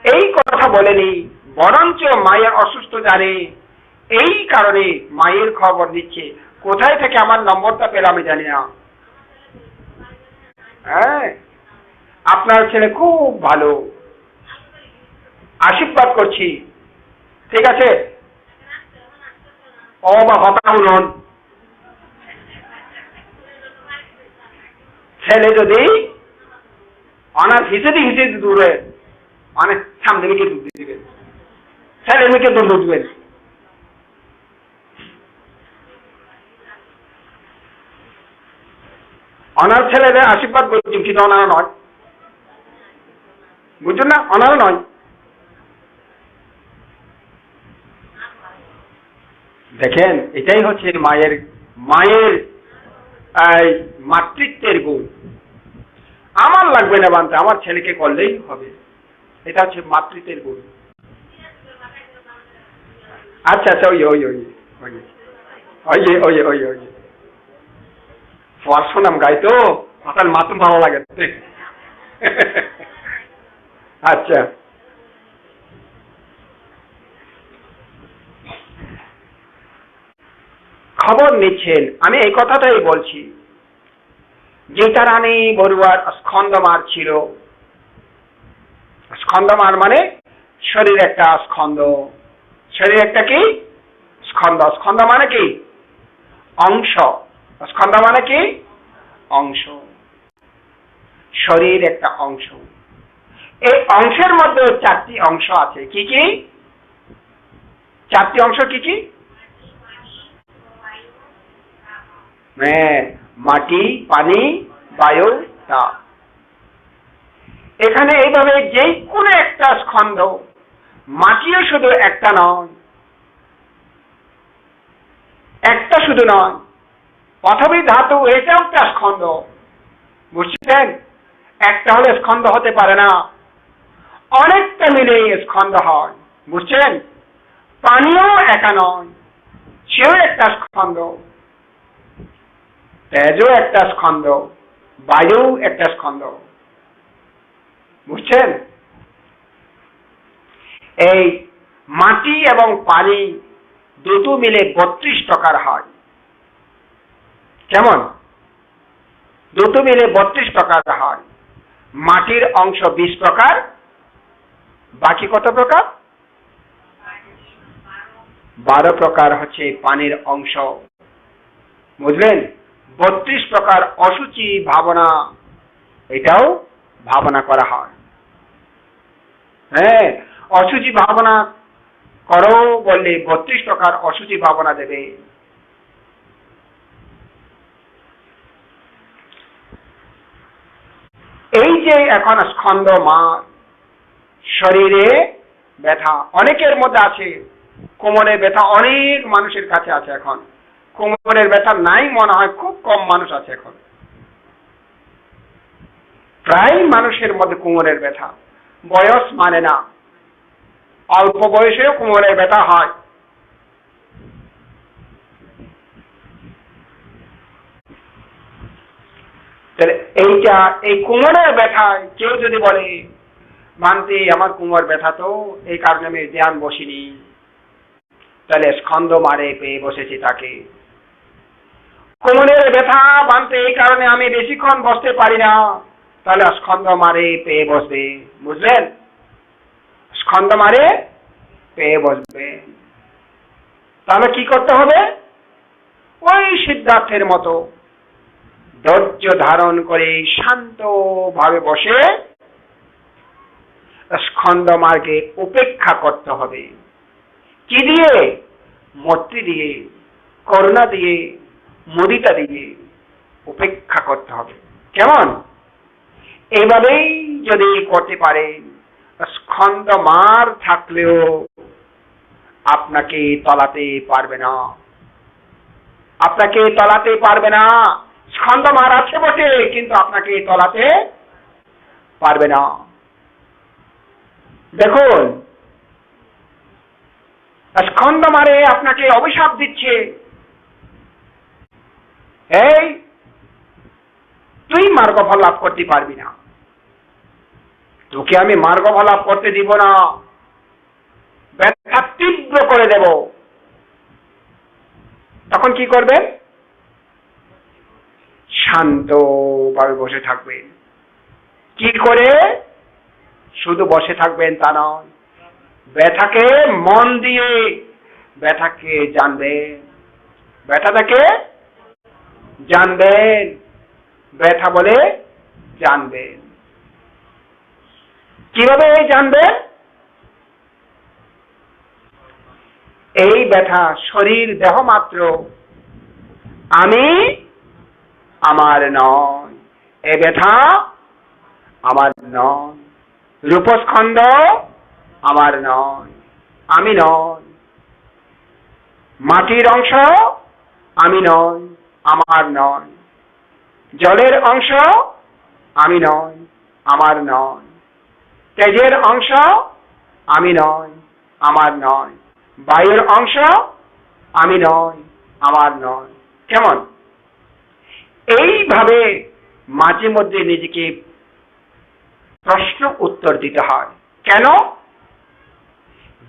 এই কথা বলেনি, বরঞ্চ মায়ের অসুস্থ জানে, এই কারণে মায়ের খবর দিচ্ছে। কোথায় থেকে আমার নম্বরটা পেল আমি জানি না। হ্যাঁ, আপনার ছেলে খুব ভালো, আশীর্বাদ করছি, ঠিক আছে। ও বা কথা শুনুন, ছেলে যদি অনার হিসেবে দূরে অনেক সামনে মেয়েকে দুধ দিবেন, ছেলে মেয়েকে দুধ দিবেন। অনার ছেলেদের আশীর্বাদ করছেন, কিন্তু অনারা নয়, বুঝছেন না, অনারা নয়। দেখেন, এটাই হচ্ছে মায়ের মায়ের মাতৃত্বের গুণ। আমার লাগবে না বানতে, আমার ছেলেকে করলেই হবে, এটা হচ্ছে মাতৃত্বের গুণ। আচ্ছা আচ্ছা, ওই ওই ওই ওই ওই ওই ওই ওই শোনাম গাই তো আপনার মাতুম ভালো লাগে। আচ্ছা, খবর নিচ্ছেন, আমি এই কথাটাই বলছি। যেটা রানী বড়ুয়ার স্কন্দমার ছিল, স্কন্দমার মানে শরীর একটা স্কন্দ, শরীর একটা কি স্কন্দ, স্কন্দ মানে কি অংশ, স্কন্দ মানে কি অংশ, শরীর একটা অংশ। এই অংশের মধ্যে 4টি অংশ আছে। কি কি 4টি অংশ? কি কি? মাটি, পানি, বায়ু, তাপ। এখানে এইভাবে যে কোনো একটা স্কন্ধ, মাটিও শুধু একটা নয়, একটা শুধু নয়, পৃথিবী ধাতু এটাও একটা স্কন্ধ, বুঝছেন? একটা হলে স্কন্ধ হতে পারে না, অনেকটা মিলে স্কন্ধ হয়, বুঝছেন? পানিও একা নয়, সেও একটা স্কন্ধ, তেজও একটা স্কন্ধ, বায়ু একটা স্কন্ধ, বুঝছেন? এই মাটি এবং পানি দুটো মিলে 32 প্রকার হয়। কেমন? দুটো মিলে 32 প্রকার হয়। মাটির অংশ 20 প্রকার, বাকি কত প্রকার? 12 প্রকার হচ্ছে পানির অংশ, বুঝলেন? 32 প্রকার অসুচি ভাবনা, এটাও ভাবনা করা হয়। হ্যাঁ, অসুচি ভাবনা করো বললে 32 প্রকার অসুচি ভাবনা দেবে। এই যে এখন স্কন্ধ মা, শরীরে ব্যথা অনেকের মধ্যে আছে, কোমরে ব্যথা অনেক মানুষের কাছে আছে এখন। কোমরের ব্যথা নাই মনে হয় খুব কম মানুষ আছে এখন, প্রায় মানুষের মধ্যে কোমরের ব্যথা। বয়স মানে না, অল্প বয়সেও কোমরের ব্যথা হয়। তাহলে এইটা, এই কোমরের ব্যথায় কেউ যদি বলে মানতে আমার কোমর ব্যথা তো এই কারণে আমি ধ্যান বসিনি, তাহলে স্কন্ধ মারে পেয়ে বসেছি তাকে। কোমরের ব্যথা বানতে এই কারণে আমি বেশিক্ষণ বসতে পারি না, তাহলে স্কন্ধ মারে পেয়ে বসবে, বুঝলেন? স্কন্ধ মারে পেয়ে বসবে। তাহলে কি করতে হবে? ওই সিদ্ধার্থের মতো ধৈর্য ধারণ করে শান্ত ভাবে বসে স্কন্ধ মার্গে উপেক্ষা করতে হবে। কি দিয়ে? মৈত্রী দিয়ে, করুণা দিয়ে, মুদিতা দিয়ে উপেক্ষা করতে হবে। কেমন? এইভাবেই যদি করতে পারেন, স্কন্ধ মার থাকলেও আপনাকে তলাতে পারবে না, আপনাকে তলাতে পারবে না। স্কন্ধ মার আছে বটে, কিন্তু আপনাকে তলাতে পারবে না। দেখুন, স্কন্ধ মারে আপনাকে অভিশাপ দিচ্ছে, এই তুই মার্গফল লাভ করতে পারবি না, তোকে আমি মার্গফল লাভ করতে দিব না। করে দেব, তখন কি করবেন? শান্তভাবে বসে থাকবেন। কি করে? শুধু বসে থাকবেন তা নয়, ব্যথাকে মন দিয়ে ব্যথাকে জানবেন, ব্যথাটাকে জানবেন, ব্যথা বলে জানবেন। কিভাবে জানবেন? এই ব্যথা শরীর দেহ মাত্র, আমি আমার নয়। এই ব্যথা আমার নয়, রূপস্কন্ধ আমার নয়, আমি নয়। মাটির অংশ আমি নয়, আমার নয়। জলের অংশ আমি নয়, আমার নয়। তেজের অংশ আমি নয়, আমার নয়। বায়ুর অংশ আমি নয়, আমার নয়। কেমন? এইভাবে মাঝে মধ্যে নিজেকে প্রশ্ন উত্তর দিতে হয়। কেন?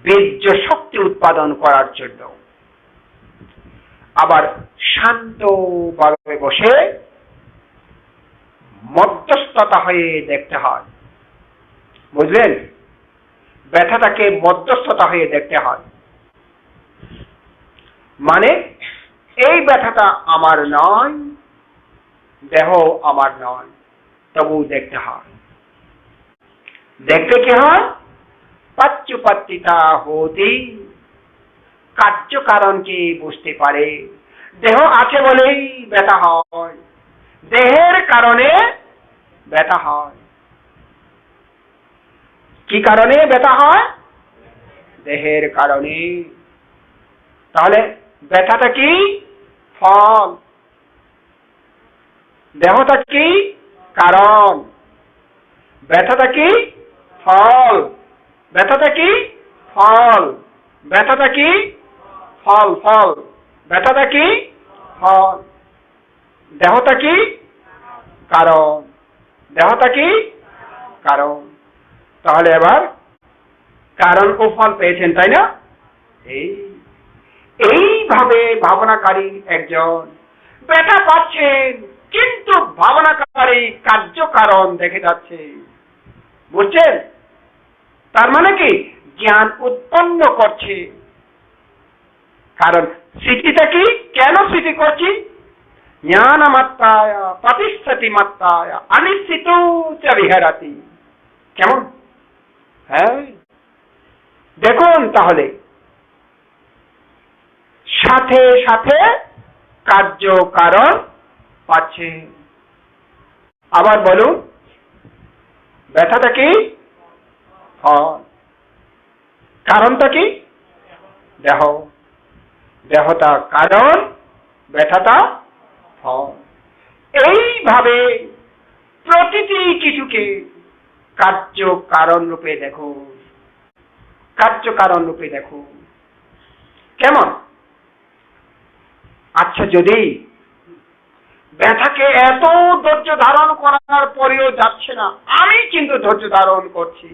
বীর্য শক্তি উৎপাদন করার জন্য। আবার শান্তভাবে বসে মধ্যস্থতা হয়ে দেখতে হয়। বুঝলেন? ব্যথাটাকে মধ্যস্থতা হয়ে দেখতে হয়। মানে এই ব্যথাটা আমার নয়, দেহ আমার নয়, তবু দেখতে হয়। দেখতে কি হয়? পাচ্যুপাত্তিতা হতে কার্য কারণকে বুঝতে পারে। দেহ আছে বলেই ব্যথা হয়, দেহের কারণে ব্যথা হয়। কি কারণে ব্যথা হয়? দেহের কারণে। তাহলে ব্যথাটা কি? ফল। দেহটা কি? কারণ। ব্যথাটা কি? ফল। ব্যথাটা কি? ফল। ব্যথাটা কি? ফল। ফল। ব্যথাটা কি? ফল। দেহটা কি? কারণ। দেহটা কি? কারণ। তাহলে এবার কারণ ও ফল পেয়েছেন, তাই না? এইভাবে ভাবনাকারী একজন ব্যথা পাচ্ছেন, কিন্তু ভাবনাকারী কার্যকারণ দেখে যাচ্ছে। বুঝছেন? তার মানে কি? জ্ঞান উৎপন্ন করছে। কারণ স্মৃতিটা কি? কেন স্মৃতি করছি? জ্ঞান মাত্রায় প্রতিষ্ঠিতি মাত্রায় অনিশ্চিত বিহারাতি। কেমন? হ্যাঁ, দেখুন তাহলে সাথে সাথে কার্য কারণ পাচ্ছে। আবার বলুন, ব্যথাটা কি? কারণটা কি? দেহ। দেহটা কারণ, ব্যথাটা ফল। এইভাবে প্রতিটি কিছুকে কার্য কারণ রূপে দেখো, কার্য কারণ রূপে দেখো। কেমন? আচ্ছা, যদি ব্যথাকে এত ধৈর্য ধারণ করার পরেও যাচ্ছে না, আমি কিন্তু ধৈর্য ধারণ করছি,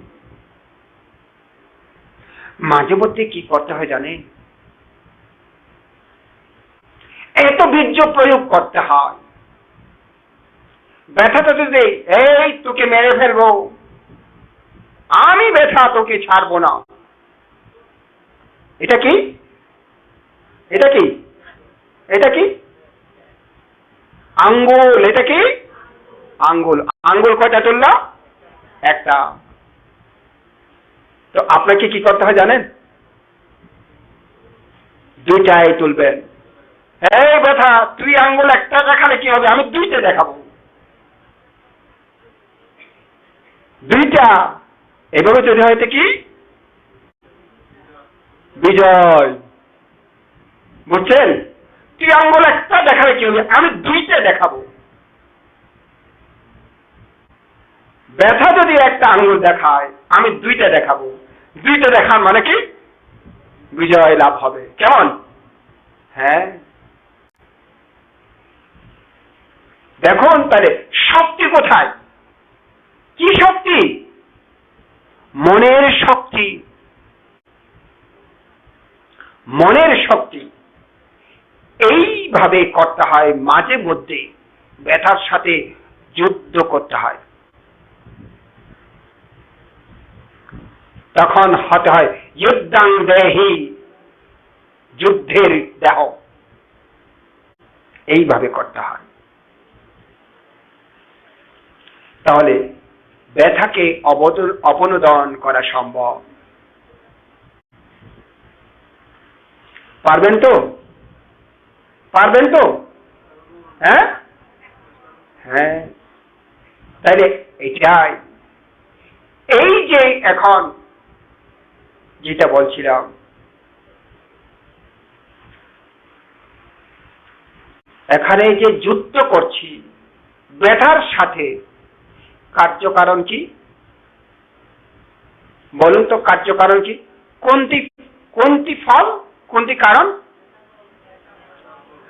মাঝে মধ্যে কি করতে হয় জানেন? এত বীর্য প্রয়োগ করতে হয়। ব্যথাটা যদি এই তোকে মেরে ফেলবো, আমি ব্যথা তোকে ছাড়বো না, এটা কি? এটা কি? এটা কি? আঙ্গুল। এটা কি? আঙ্গুল। আঙ্গুল কয়টা তুলল? একটা। তো আপনাকে কি করতে হয় জানেন? দুইটাই তুলবেন। এই ব্যথা, তুই আঙ্গুল একটা দেখালে কি হবে? আমি দুইটা দেখাবো। দুইটা। এভাবে তৈরি হয়তো কি? বিজয়। বুঝছেন? তুই আঙ্গুল একটা দেখালে কি হবে? আমি দুইটা দেখাবো। ব্যথা যদি একটা আঙ্গুল দেখায়, আমি দুইটা দেখাবো। দুইটা দেখার মানে কি? বিজয় লাভ হবে। কেমন? হ্যাঁ, দেখুন তাহলে শক্তি কোথায়? কি শক্তি? মনের শক্তি। মনের শক্তি। এইভাবে করতে হয়, মাঝে মধ্যে ব্যথার সাথে যুদ্ধ করতে হয়। তখন হতে হয় যুদ্ধাং দেহি, যুদ্ধের দেহ। এইভাবে করতে হয়। তাহলে ব্যথাকে অবনোদন করা সম্ভব। পারবেন তো? পারবেন তো? হ্যাঁ হ্যাঁ, তাইলে এটাই, এই যে এখন যেটা বলছিলাম, এখানে যে যুদ্ধ করছি ব্যথার সাথে, কার্যকারণ কি বলুন তো? কার্যকারণ কি? কোনটি ফল, কোনটি কারণ?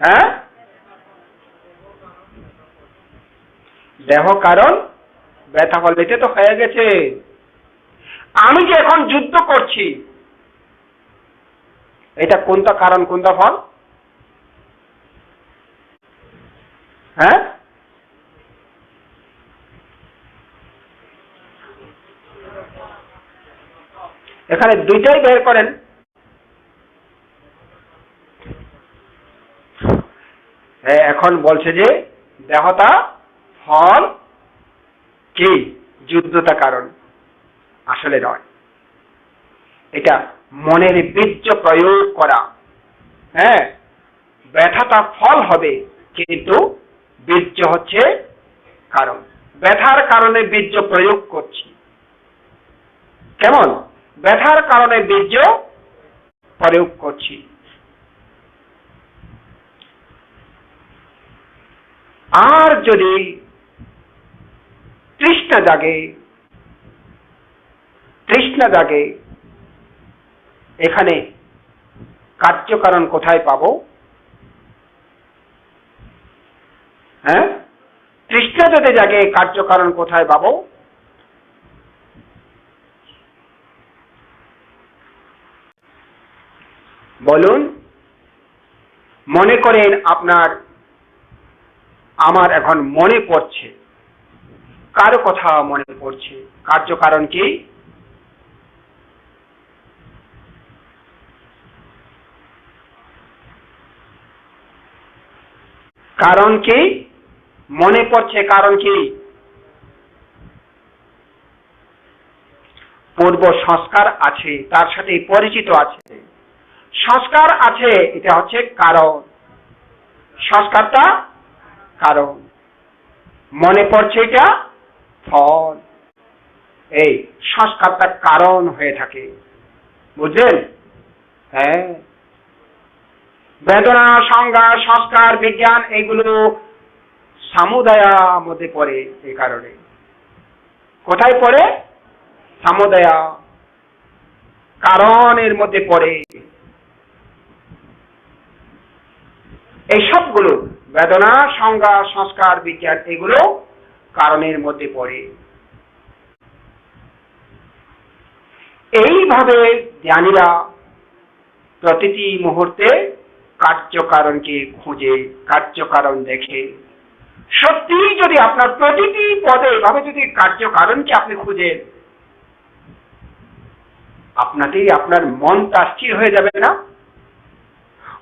হ্যাঁ, দেহ কারণ, ব্যথা ফল। এটা তো হয়ে গেছে। আমি যে এখন যুদ্ধ করছি, এটা কোনটা কারণ, কোনটা ফল? হ্যাঁ, এখানে দুইটাই বের করেন। এখন বলছে যে দেহতা ফল, কি যুদ্ধতা কারণ। আসলে নয়, এটা মনের বীর্য প্রয়োগ করা। হ্যাঁ, ব্যথাটা ফল হবে, কিন্তু বীর্য হচ্ছে কারণ। ব্যথার কারণে বীর্য প্রয়োগ করছি। কেমন? ব্যথার কারণে বীর্য প্রয়োগ করছি। আর যদি তৃষ্ণা জাগে, এখানে কার্যকারণ কোথায় পাবো? হ্যাঁ, তৃষ্ণা যদি জাগে, কার্যকারণ কোথায় পাবো? বলুন। মনে করেন আমার এখন মনে পড়ছে, কারো কথা মনে পড়ছে, কার্যকারণ কি? কারণ কি? মনে পড়ছে, কারণ কি? পূর্ব সংস্কার আছে, তার সাথে পরিচিত আছে। সংস্কার আছে, এটা হচ্ছে কারণ। সংস্কারটা কারণ, মনে পড়ছে এটা ফল। এই সংস্কারটা কারণ হয়ে থাকে, বুঝলেন? হ্যাঁ, বেদনা, সংজ্ঞা, সংস্কার, বিজ্ঞান, এগুলো সমুদায়া মধ্যে পড়ে। এই কারণে কোথায় পড়ে? সমুদায়া, কারণের মধ্যে পড়ে। এই সবগুলো বেদনা, সংজ্ঞা, সংস্কার, বিজ্ঞান, এগুলো কারণের মধ্যে পড়ে। এইভাবে জ্ঞানীরা প্রতিটি মুহূর্তে কার্যকারণকে খুঁজে, কার্যকারণ দেখে। সত্যি যদি আপনার প্রতিটি পদে এভাবে যদি কার্যকারণকে আপনি খুঁজেন, আপনার মনটা স্থির হয়ে যাবে না?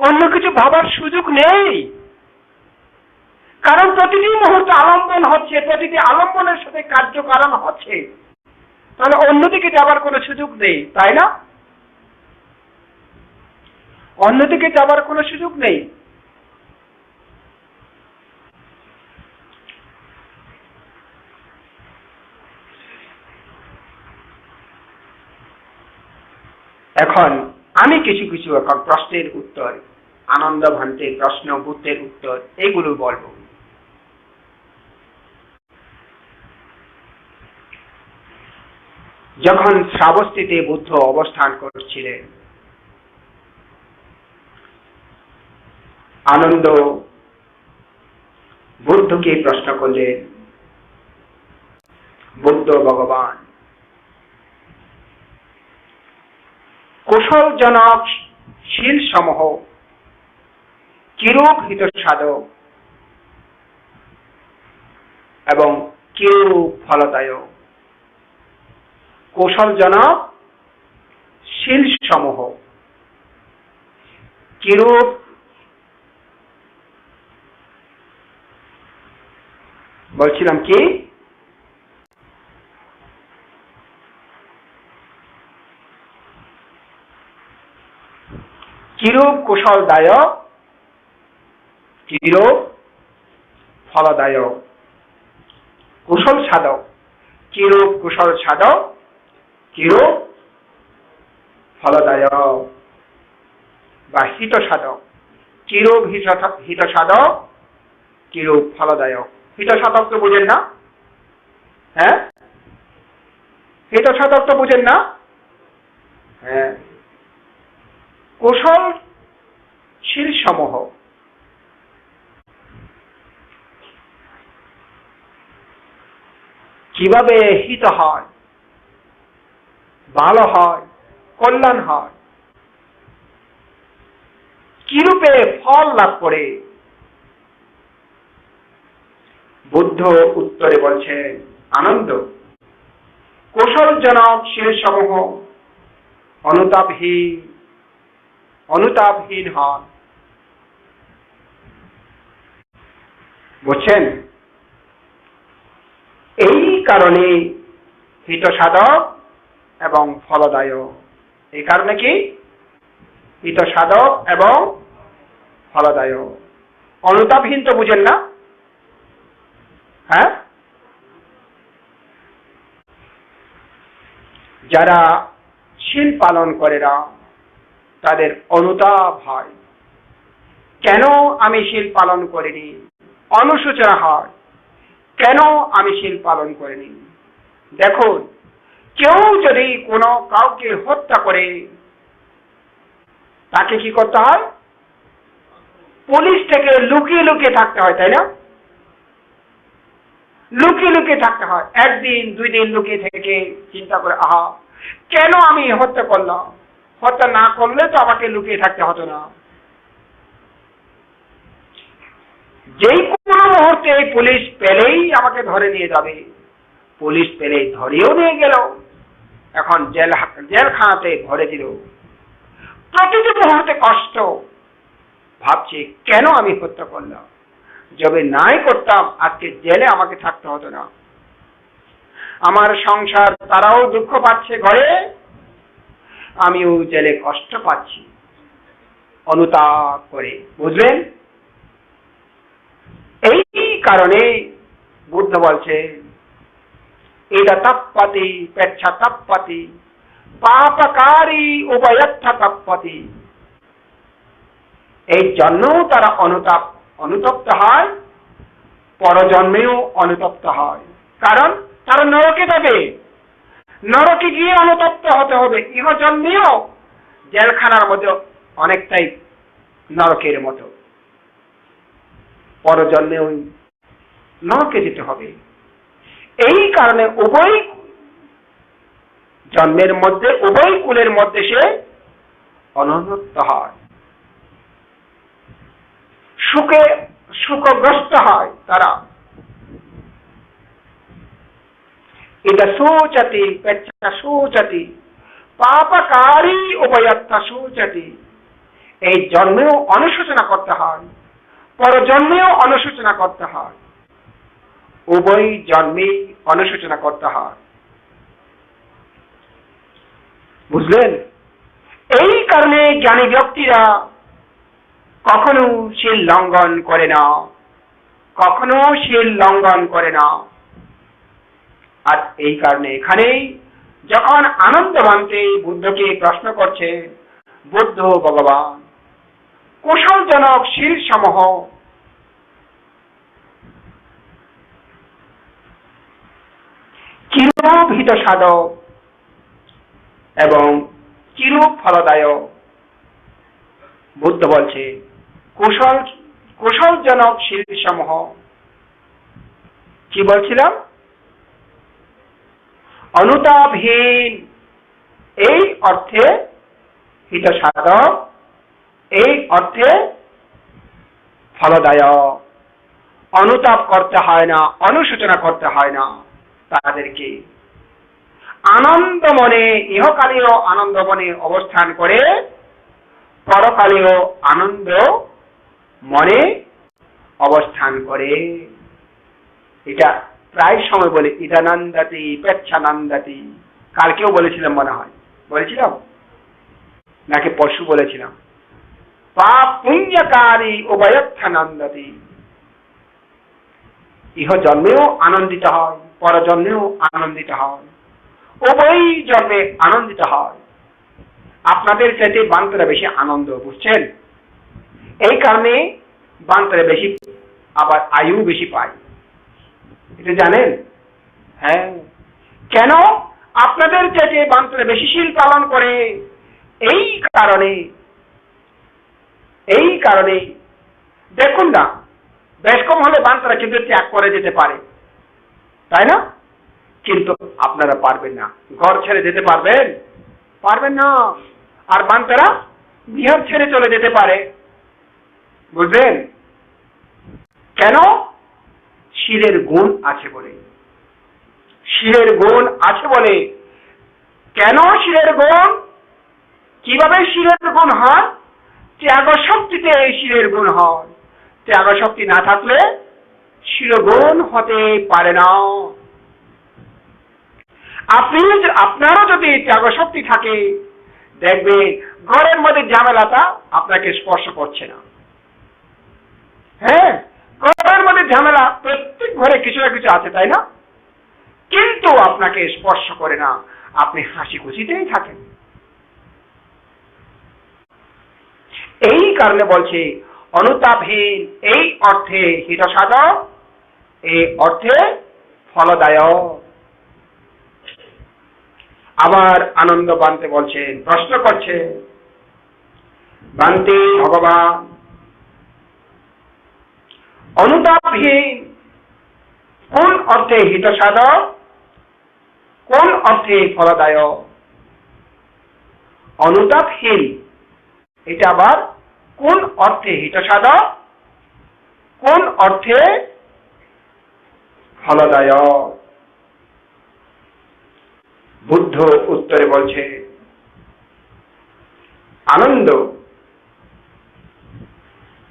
অন্য কিছু ভাবার সুযোগ নেই, কারণ প্রতিটি মুহূর্তে আলম্বন হচ্ছে, প্রতিটি আলম্বনের সাথে কার্যকারণ হচ্ছে। তাহলে অন্যদিকে যাবার কোনো সুযোগ নেই, তাই না? অন্যদিকে যাবার কোনো সুযোগ নেই। এখন আমি কিছু এখন প্রশ্নের উত্তর, আনন্দ ভান্তের প্রশ্ন, বুদ্ধের উত্তর, এইগুলো বলবো। যখন শ্রাবস্তিতে বুদ্ধ অবস্থান করছিলেন, আনন্দ বুদ্ধকে প্রশ্ন করলেন, বুদ্ধ ভগবান, কুশলজনক শিল সমূহ কিরূপ হিত সাধক এবং কিরূপ ফলদায়ক। কৌশলজনক শিল সমূহ কিরূপ বলছিলাম কি কিরূপ কুশলদায়ক কিরূপ ফলদায়ক। কুশল সাধক কিরূপ কুশল সাধক কিরূপ ফলদায়ক। বা হিত সাধক কিরূপ হিত সাধক কিরূপ ফলদায়ক। হিত সাধক তো বুঝেন না? হ্যাঁ, হিত সাধক তো বুঝেন না? হ্যাঁ, কুশলশীল সমূহ কিভাবে হিত হয়, ভালো হয়, কল্যাণ হয়, কিরূপে ফল লাভ করে। বুদ্ধ উত্তরে বলছেন, আনন্দ কৌশলজনক শিল সমূহ অনুতাপহীন হন। বুঝছেন? এই কারণে হিত সাধক এবং ফলদায়ক। এই কারণে কি হিত সাধক এবং ফলদায়ক। অনুতাপহীন তো বুঝেন না? হ্যাঁ, যারা শিল পালন করে না তাদের অনুতাপ হয়, কেন আমি শিল পালন করিনি, অনুশোচনা হয়, কেন আমি শিল পালন করিনি। দেখুন, কেউ যদি কোনো কাউকে হত্যা করে তাকে কি করতে হয়? পুলিশ থেকে লুকিয়ে লুকিয়ে থাকতে হয়, তাই না? লুকিয়ে লুকিয়ে থাকতে হয়, একদিন দুই দিন লুকিয়ে থেকে চিন্তা করে, আহা কেন আমি হত্যা করলাম, হত্যা না করলে তো আমাকে লুকিয়ে থাকতে হতো না। যেই কোনো মুহূর্তে পুলিশ পেলেই আমাকে ধরে নিয়ে যাবে, পুলিশ পেলেই ধরেও নিয়ে গেল, এখন জেলখানাতে ভরে দিল। প্রতিটি মুহূর্তে কষ্ট, ভাবছি কেন আমি হত্যা করলাম, যদি নাই করতাম আজকে জেলে আমাকে থাকতে হতো না। আমার সংসার তারাও দুঃখ পাচ্ছে ঘরে, আমিও জেলে কষ্ট পাচ্ছি, অনুতাপ করে। বুঝলেন? এই কারণে বুদ্ধ বলছে, এটা তপ্পতি পেচ্ছা তপ্পতি পাপকারী উভয়ত্থ তপ্পতি। এই জন্মেও তারা অনুতপ্ত হয়, পরজন্মেও অনুতপ্ত হয়। কারণ তারা নরকে যাবে, নরকে গিয়ে অনুতপ্ত হতে হবে। ইহজন্মেও জেলখানার মধ্যে অনেকটাই নরকের মতো, পরজন্মেও নরকে যেতে হবে। এই কারণে উভয় জন্মের মধ্যে, উভয় কুলের মধ্যে সে অনুন্নত হয়, সুখগ্রস্ত হয় তারা। এটা শোচতি পেচ্ছা শোচতি পাপকারী উভয়ত্থ শোচতি। এই জন্মেও অনুশোচনা করতে হয়, পরজন্মেও অনুশোচনা করতে হয়, উভয় জন্মে অনুশোচনা করতে হয়। বুঝলেন? এই কারণে জ্ঞানী ব্যক্তিরা কখনো শিল লঙ্ঘন করে না, কখনো শিল লঙ্ঘন করে না। আর এই কারণে এখানেই যখন আনন্দবান্তে বুদ্ধকে প্রশ্ন করছে, বুদ্ধ ভগবান কুশলজনক শিল সমূহ কিরূপ হিত সাধক এবং কিরূপ ফলদায়ক। বুদ্ধ বলছে, কুশলজনক শিল সমূহ কি বলছিলাম? অনুতাপহীন, এই অর্থে হিত সাধক এই অর্থে ফলদায়ক। অনুতাপ করতে হয় না, অনুশোচনা করতে হয় না তাদেরকে। আনন্দ মনে, ইহকালীয় আনন্দ মনে অবস্থান করে পরকালীয় আনন্দ মনে অবস্থান করে। এটা প্রায় সময় বলে, ইদানন্দাতি পেচ্ছানন্দাতি। কালকেও বলেছিলাম মনে হয়, বলেছিলাম নাকি পরশু বলেছিলাম। পাপ পুণ্যকারী উভয়ত্থানন্দাতি। ইহ জন্মেও আনন্দিত হয়, পর জন্মেও আনন্দিত হয়, উভয় জন্মে আনন্দিত হয়। আপনাদের চাইতে বান্তরা বেশি আনন্দ, বুঝছেন? এই কারণে বান্তরা বেশি, আবার আয়ু বেশি পায়, এটা জানেন? হ্যাঁ, কেন? আপনাদের চাইতে বান্তরা বেশি শীল পালন করে। এই কারণে দেখুন না, বেশ কম হলে বান্তরা কিন্তু ত্যাগ করে যেতে পারে, তাই না? কিন্তু আপনারা পারবেন না। ঘর ছেড়ে যেতে পারবেন না। আর বান্তরা বিহার ছেড়ে চলে যেতে পারে, বুঝলেন? কেন? শিরের গুণ আছে বলে। শিরের গুণ আছে বলে। কেন শিরের গুণ? কিভাবে শিরের গুণ হয়? ত্যাগ শক্তিতে শিরের গুণ হয়। ত্যাগ শক্তি না থাকলে শিরগুণ হতে পারে না। আপনারও যদি ত্যাগ শক্তি থাকে, দেখবে ঘরের মধ্যে ঝামেলাটা আপনাকে স্পর্শ করছে না। হ্যাঁ, ঘরের মধ্যে ঝামেলা প্রত্যেক ঘরে কিছু না কিছু আছে, তাই না? কিন্তু আপনাকে স্পর্শ করে না, আপনি হাসি খুশিতেই থাকেন। এই কারণে বলছে অনুতাপহীন, এই অর্থে হিতসাধক, এই অর্থে ফলদায়ক। আবার আনন্দ বানতে বলছেন, প্রশ্ন করছে, বান্তি ভগবান অনুতাপহীন কোন অর্থে হিতসাধক, কোন অর্থে ফলদায়ক? অনুতাপহীন এটা আবার কোন অর্থে হিতসাধক, কোন অর্থে ফলদায়ক? বুদ্ধ উত্তরে বলছে, আনন্দ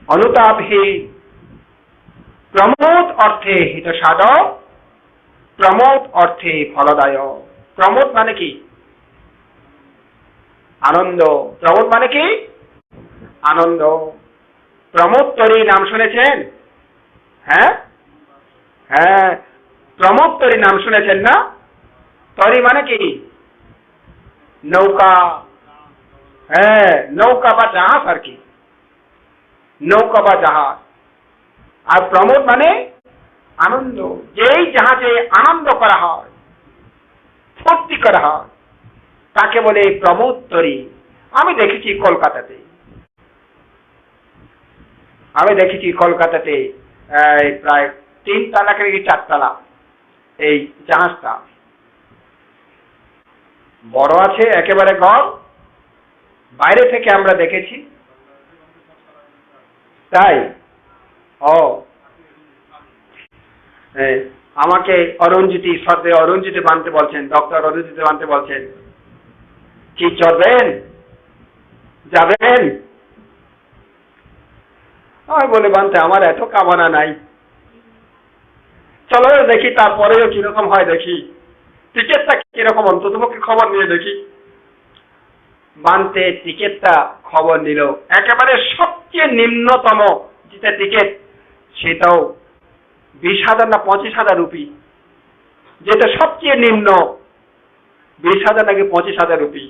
অনুতাপহীন প্রমোদ অর্থে হিতসাধক, প্রমোদ অর্থে ফলদায়ক। প্রমোদ মানে কি? আনন্দ। প্রমোদ মানে কি? আনন্দ। প্রমোদ তরী নাম শুনেছেন? হ্যাঁ হ্যাঁ, প্রমোদ তরী নাম শুনেছেন না? তরী মানে কি? নৌকা। হ্যাঁ, নৌকা বা জাহাজ আর কি, নৌকা বা জাহাজ। আর প্রমোদ মানে আনন্দ। যেই জাহাজে আনন্দ করা হয়, ফুর্তি করা হয়, তাকে বলে প্রমোদ তরী। আমি দেখেছি কলকাতাতে প্রায় 3 তলা কি 4 তলা এই জাহাজটা বড় আছে, একেবারে ঘর। বাইরে থেকে আমরা দেখেছি। তাই? ও, আমাকে অরুণজ্যোতি, সদ্য অরুণজ্যোতি বানতে বলছেন, ডক্টর অরুণজ্যোতি বানতে বলছেন, কি চলবেন, যাবেন? আমি বলে, বানতে আমার এত কামনা নাই, চলো দেখি, তারপরেও কিরকম হয় দেখি, টিকিটটা কিরকম অন্ততপক্ষে খবর নিয়ে দেখি। বানতে টিকিটটা খবর নিল, একেবারে সবচেয়ে নিম্নতম যেটা টিকিট, সেটাও 20,000 না 25,000 রুপি। যেটা সবচেয়ে নিম্ন 20,000 নাকি 25,000 রুপি।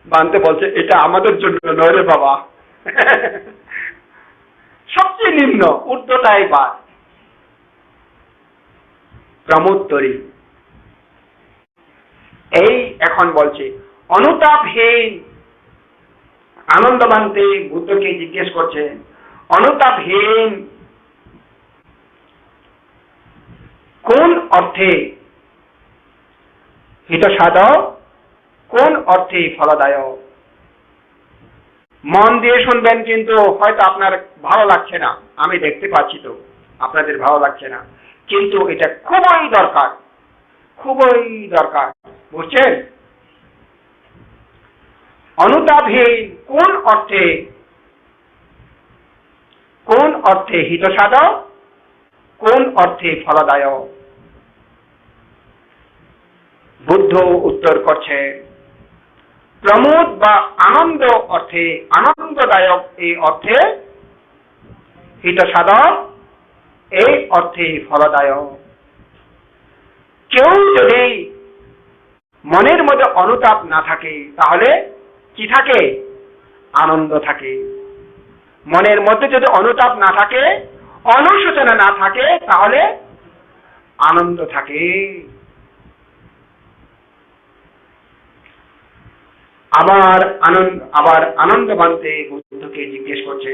বানতে বলছে, এটা আমাদের জন্য নয় রে বাবা। সবচেয়ে নিম্ন, ঊর্ধ্বটাই বা প্রমোত্তরী। এই এখন বলছে অনুতাপহীন। আনন্দ বানতে বুদ্ধকে জিজ্ঞেস করছেন, অনুতাপহীন কোন অর্থে হিতসাধক, কোন অর্থে ফলদায়ক? মন দিয়ে শুনবেন, কিন্তু হয়তো আপনার ভালো লাগছে না, আমি দেখতে পাচ্ছি তো আপনাদের ভালো লাগছে না, কিন্তু এটা খুবই দরকার, খুবই দরকার, বুঝছেন? অনুতাপহীন কোন অর্থে হিতসাধক, কোন অর্থে ফলদায়ক? বুদ্ধ উত্তর করছে, প্রমোদ বা আনন্দ অর্থে, আনন্দদায়ক এই অর্থে, হিতসাধক এই অর্থে ফলদায়ক। কেউ যদি মনের মধ্যে অনুতাপ না থাকে, তাহলে কি থাকে? আনন্দ থাকে। মনের মধ্যে যদি অনুতাপ না থাকে, অনুশোচনা না থাকে, তাহলে আনন্দ থাকে। আবার আনন্দ মানতে বুদ্ধকে জিজ্ঞেস করছে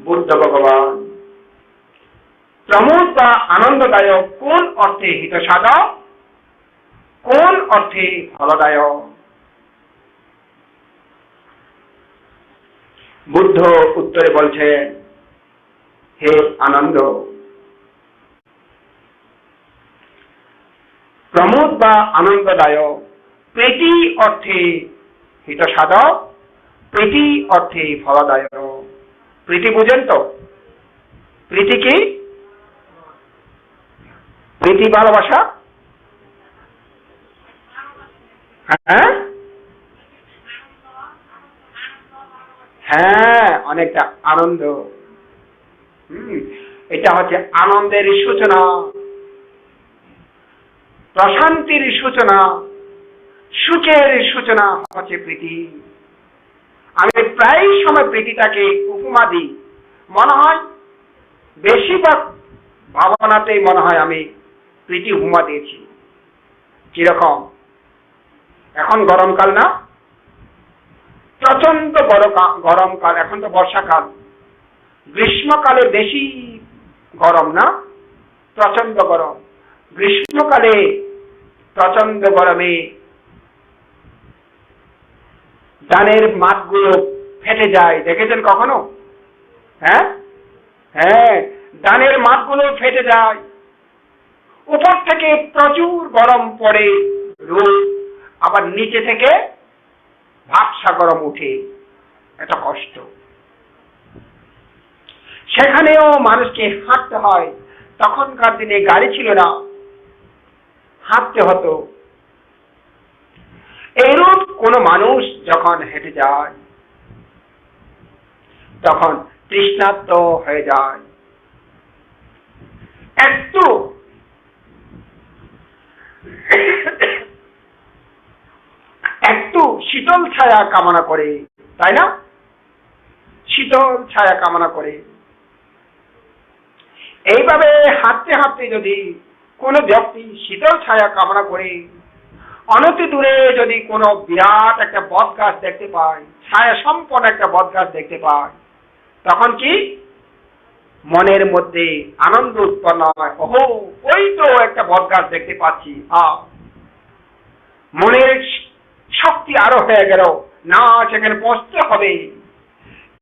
বুদ্ধ ভগবান, প্রমোদ বা আনন্দদায়ক কোন অর্থে হিতসাধক, কোন অর্থে ফলদায়ক? বুদ্ধ উত্তরে বলছে, হে আনন্দ, প্রমোদ বা আনন্দদায়ক প্রীতি অর্থে হিতসাধক, প্রীতি অর্থে ফলদায়ক। প্রীতি বুঝেন তো? প্রীতি কি? প্রীতি ভালোবাসা? হ্যাঁ হ্যাঁ, অনেকটা আনন্দ। এটা হচ্ছে আনন্দের সূচনা, প্রশান্তির সূচনা, সুখের সূচনা হচ্ছে প্রীতি। আমি প্রায় সময় প্রীতিটাকে উপমা দিই, মনে হয় বেশিরভাগ ভাবনাতেই মনে হয় আমি প্রীতি উপমা দিয়েছি। কিরকম? এখন গরমকাল না, প্রচন্ড গরমকাল, এখন তো বর্ষাকাল, গ্রীষ্মকালে বেশি গরম না, প্রচন্ড গরম। গ্রীষ্মকালে প্রচন্ড গরমে ধানের মাঠগুলো ফেটে যায়, দেখেছেন কখনো? হ্যাঁ হ্যাঁ, ধানের মাঠগুলো ফেটে যায়, উপর থেকে প্রচুর গরম পড়ে রোদ, আবার নিচে থেকে ভাবসা গরম উঠে, এটা কষ্ট। সেখানেও মানুষকে হাঁটতে হয়, তখনকার দিনে গাড়ি ছিল না, হাঁটতে হতো। এইরূপ কোন মানুষ যখন হেঁটে যায়, তখন তৃষ্ণার্ত হয়ে যায়, একটু শীতল ছায়া কামনা করে, তাই না? শীতল ছায়া কামনা করে। এইভাবে হাঁটতে হাঁটতে যদি কোনো ব্যক্তি শীতল ছায়া কামনা করে, অনতি দূরে যদি কোনো বিরাট একটা বট গাছ দেখতে পায়, ছায়া সম্পন্ন একটা বট গাছ দেখতে পায়, তখন কি মনের মধ্যে আনন্দ উৎপন্ন হয়? ওহো, ওই তো একটা বট গাছ দেখতে পাচ্ছি, মনের শক্তি আরো হয়ে গেল, না সেখানে পৌঁছতে হবে।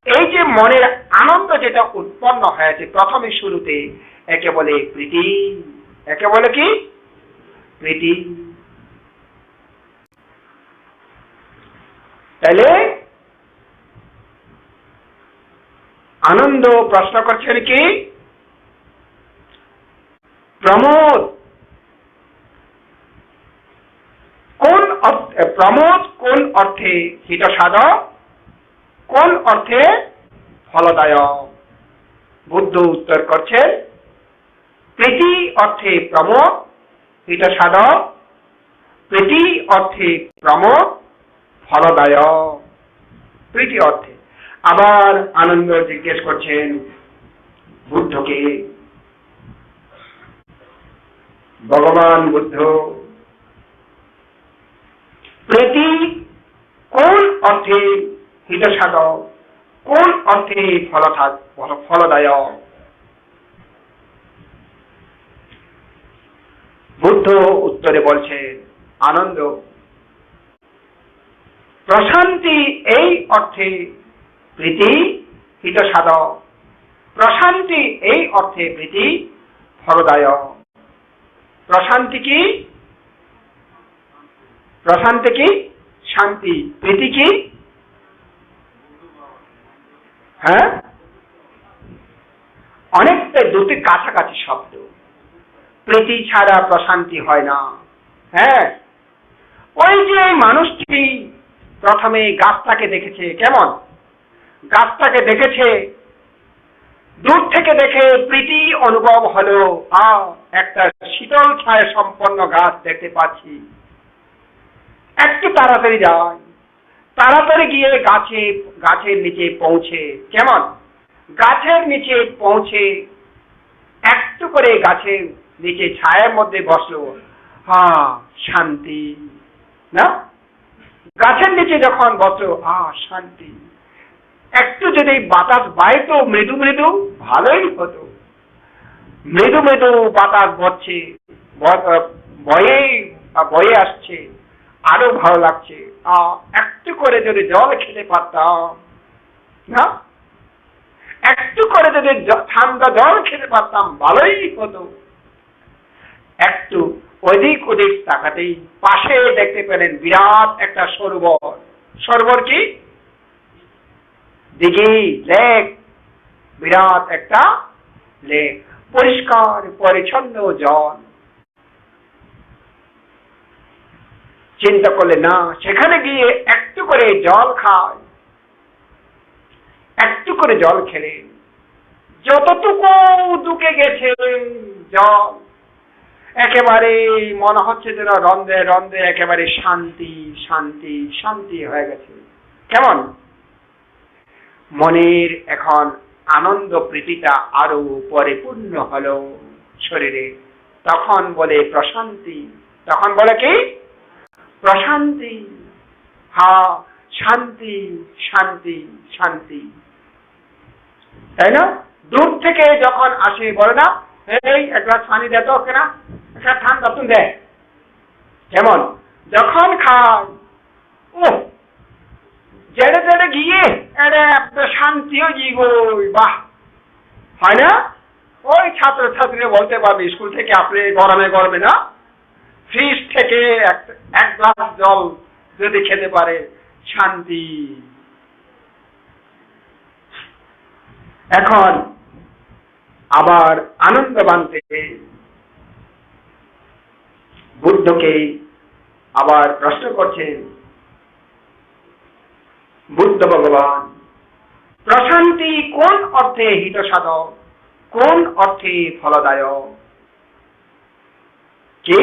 এই যে মনের আনন্দ যেটা উৎপন্ন হয়েছে প্রথমে শুরুতে, একে বলে প্রীতি। একে বলে কি? প্রীতি। তাহলে আনন্দ প্রশ্ন করছেন কি? প্রমোদ কোন অর্থে হিতসাধক, কোন অর্থে ফলদায়ক? বুদ্ধ উত্তর করছেন, প্রীতি অর্থে প্রমোদ, হিতসাধক, প্রীতি অর্থে প্রমোদ, ফলদায়ক। প্রীতি অর্থে। আবার আনন্দ জিজ্ঞেস করছেন বুদ্ধকে, ভগবান বুদ্ধ, প্রীতি কোন অর্থে হিতসাধক, কোন অর্থে ফলদায়ক? বুদ্ধ উত্তরে বলছেন, আনন্দ, প্রশান্তি এই অর্থে প্রীতি হিত সাধক। প্রশান্তি এই অর্থে প্রীতি ফলদায়ক। প্রশান্তি কি? প্রশান্তি কি? শান্তি। প্রীতি কি? হ্যাঁ, অনেকটা দুটি কাছাকাছি শব্দ। প্রীতি ছাড়া প্রশান্তি হয় না। হ্যাঁ, ওই যে মানুষটি প্রথমে গাছটাকে দেখেছে, কেমন গাছটাকে দেখেছে, দূর থেকে দেখে প্রীতি অনুভব হলো, একটা শীতল ছায়া সম্পন্ন গাছ দেখতে পাচ্ছি। একটু তাড়াতাড়ি যায়, তাড়াতাড়ি গিয়ে গাছের নিচে পৌঁছে, কেমন গাছের নিচে পৌঁছে একটু করে গাছের নিচে ছায়ার মধ্যে বসলো। শান্তি না? গাছের নিচে যখন বসলো, শান্তি। একটু যদি বাতাস বাইতো মৃদু মৃদু, ভালোই হতো। মৃদু মৃদু বাতাস বচ্ছে, বয়ে আসছে, আরো ভালো লাগছে। একটু করে যদি জল খেতে পারতাম না, একটু করে যদি ঠান্ডা জল খেতে পারতাম, ভালোই হতো। একটু অধিক তাকাতেই পাশে দেখতে পেলেন বিরাট একটা সরোবর। সরোবর কি? দিঘি, লেক, বিরাট একটা লেক, পরিষ্কার পরিচ্ছন্ন জল। চিন্তা করলে না, সেখানে গিয়ে একটু করে জল খায়। একটু করে জল খেলেন, যতটুকু দুকে গেছে জল, একেবারে মনে হচ্ছে যেন রন্ধে রন্ধে একেবারে শান্তি শান্তি শান্তি হয়ে গেছে। কেমন মনের এখন আনন্দ প্রীতিটা আরো পরিপূর্ণ হলো শরীরে। তখন বলে প্রশান্তি। তখন বলে কি? প্রশান্তি। শান্তি শান্তি শান্তি, তাই না? দূর থেকে যখন আসে বলে না, এই এক গ্লাস পানি দে তো, কেনা একটা ঠান্ডা তুমি দে। যেমন যখন খায়, জেড়ে জেড়ে গিয়ে একটা শান্তিও বাহ, হয় না? ওই ছাত্রছাত্রীরা বলতে পারবে স্কুল থেকে আপনি গরমে গরমে না, ফ্রিজ থেকে এক গ্লাস জল যদি খেতে পারে, শান্তি। এখন আবার আনন্দবান থেকে বুদ্ধকে আবার প্রশ্ন করছেন, বুদ্ধ ভগবান, প্রশান্তি কোন অর্থে হিত সাধক, কোন অর্থে ফলদায়ক? কি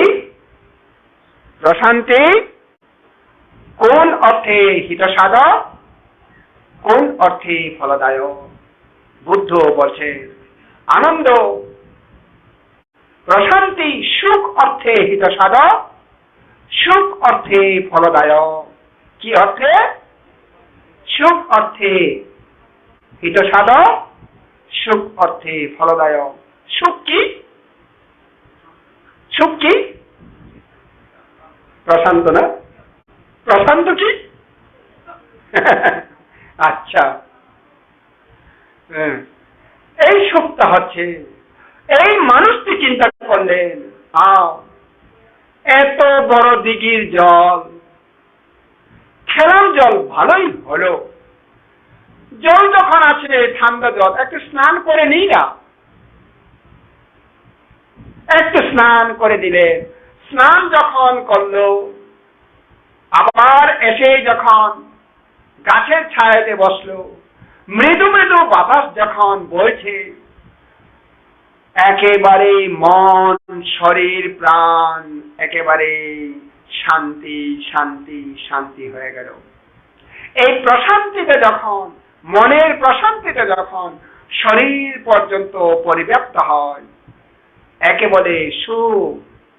প্রশান্তি কোন অর্থে হিত সাধক, কোন অর্থে ফলদায়ক? বুদ্ধ বলছে আনন্দ, প্রশান্তি সুখ অর্থে হিত সাধক, সুখ অর্থে ফলদায়ক। কি অর্থে? সুখ অর্থে হিত সাধক, সুখ অর্থে ফলদায়ক। সুখ কি? সুখ কি? প্রশান্ত না? প্রশান্ত কি? আচ্ছা, এই সুখটা হচ্ছে, এই মানুষটি চিন্তা করলেন, এত বড় দিঘির জল, খেলাম জল ভালোই হলো, জল যখন আছে ঠান্ডা জল, একটু স্নান করে নিই না। একটু স্নান করে দিলে, স্নান যখন করলো, আবার এসে যখন গাছের ছায়াতে বসলো, মৃদু মৃদু বাতাস যখন বইছে, একেবারে মন শরীর প্রাণ একেবারে শান্তি শান্তি শান্তি হয়ে গেল। এই প্রশান্তিতে যখন, মনের প্রশান্তিতে যখন শরীর পর্যন্ত পরিব্যাপ্ত হয়, একে বলে সুখ।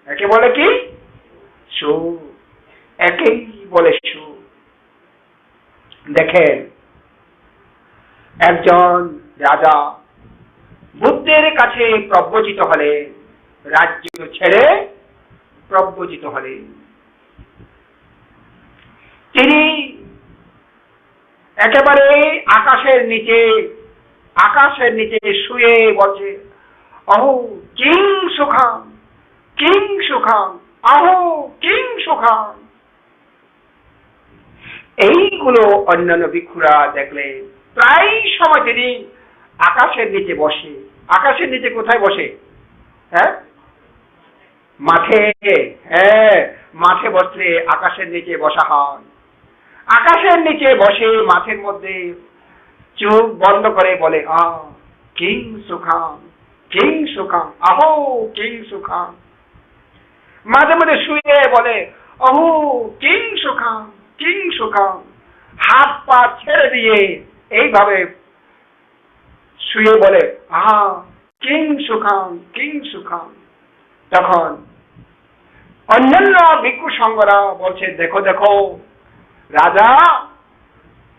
একে বলে কি? সুখ। একেই বলে সুখ। দেখেন, একজন রাজা বুদ্ধের কাছে প্রব্রজিত হলে, রাজ্য ছেড়ে প্রব্রজিত হলে, তিনি একেবারে আকাশের নিচে শুয়ে বলছে, অহো কিং সুখাম, কিং সুখাম, অহো কিং সুখাম। এইগুলো অন্যান্য ভিক্ষুরা দেখলে প্রায় সময় তিনি আকাশের নিচে বসে। আকাশের নিচে কোথায় বসে? হ্যাঁ, মাঠে। হ্যাঁ, মাঠে বসলে আকাশের নিচে বসা হয়। আকাশের নিচে বসে মাঠের মধ্যে চোখ বন্ধ করে বলে, কিং সুখাম, কিং সুখাম, আহো কিং সুখাম। মাঝে মাঝে শুয়ে বলে, অহো কিং সুখাম, কিং সুখাম। হাত পা ছেড়ে দিয়ে এইভাবে শুয়ে বলে, কিং সুখাম, কিং সুখাম। তখন অন্যান্য ভিক্ষু সংঘরা বলছে, দেখো দেখো, রাজা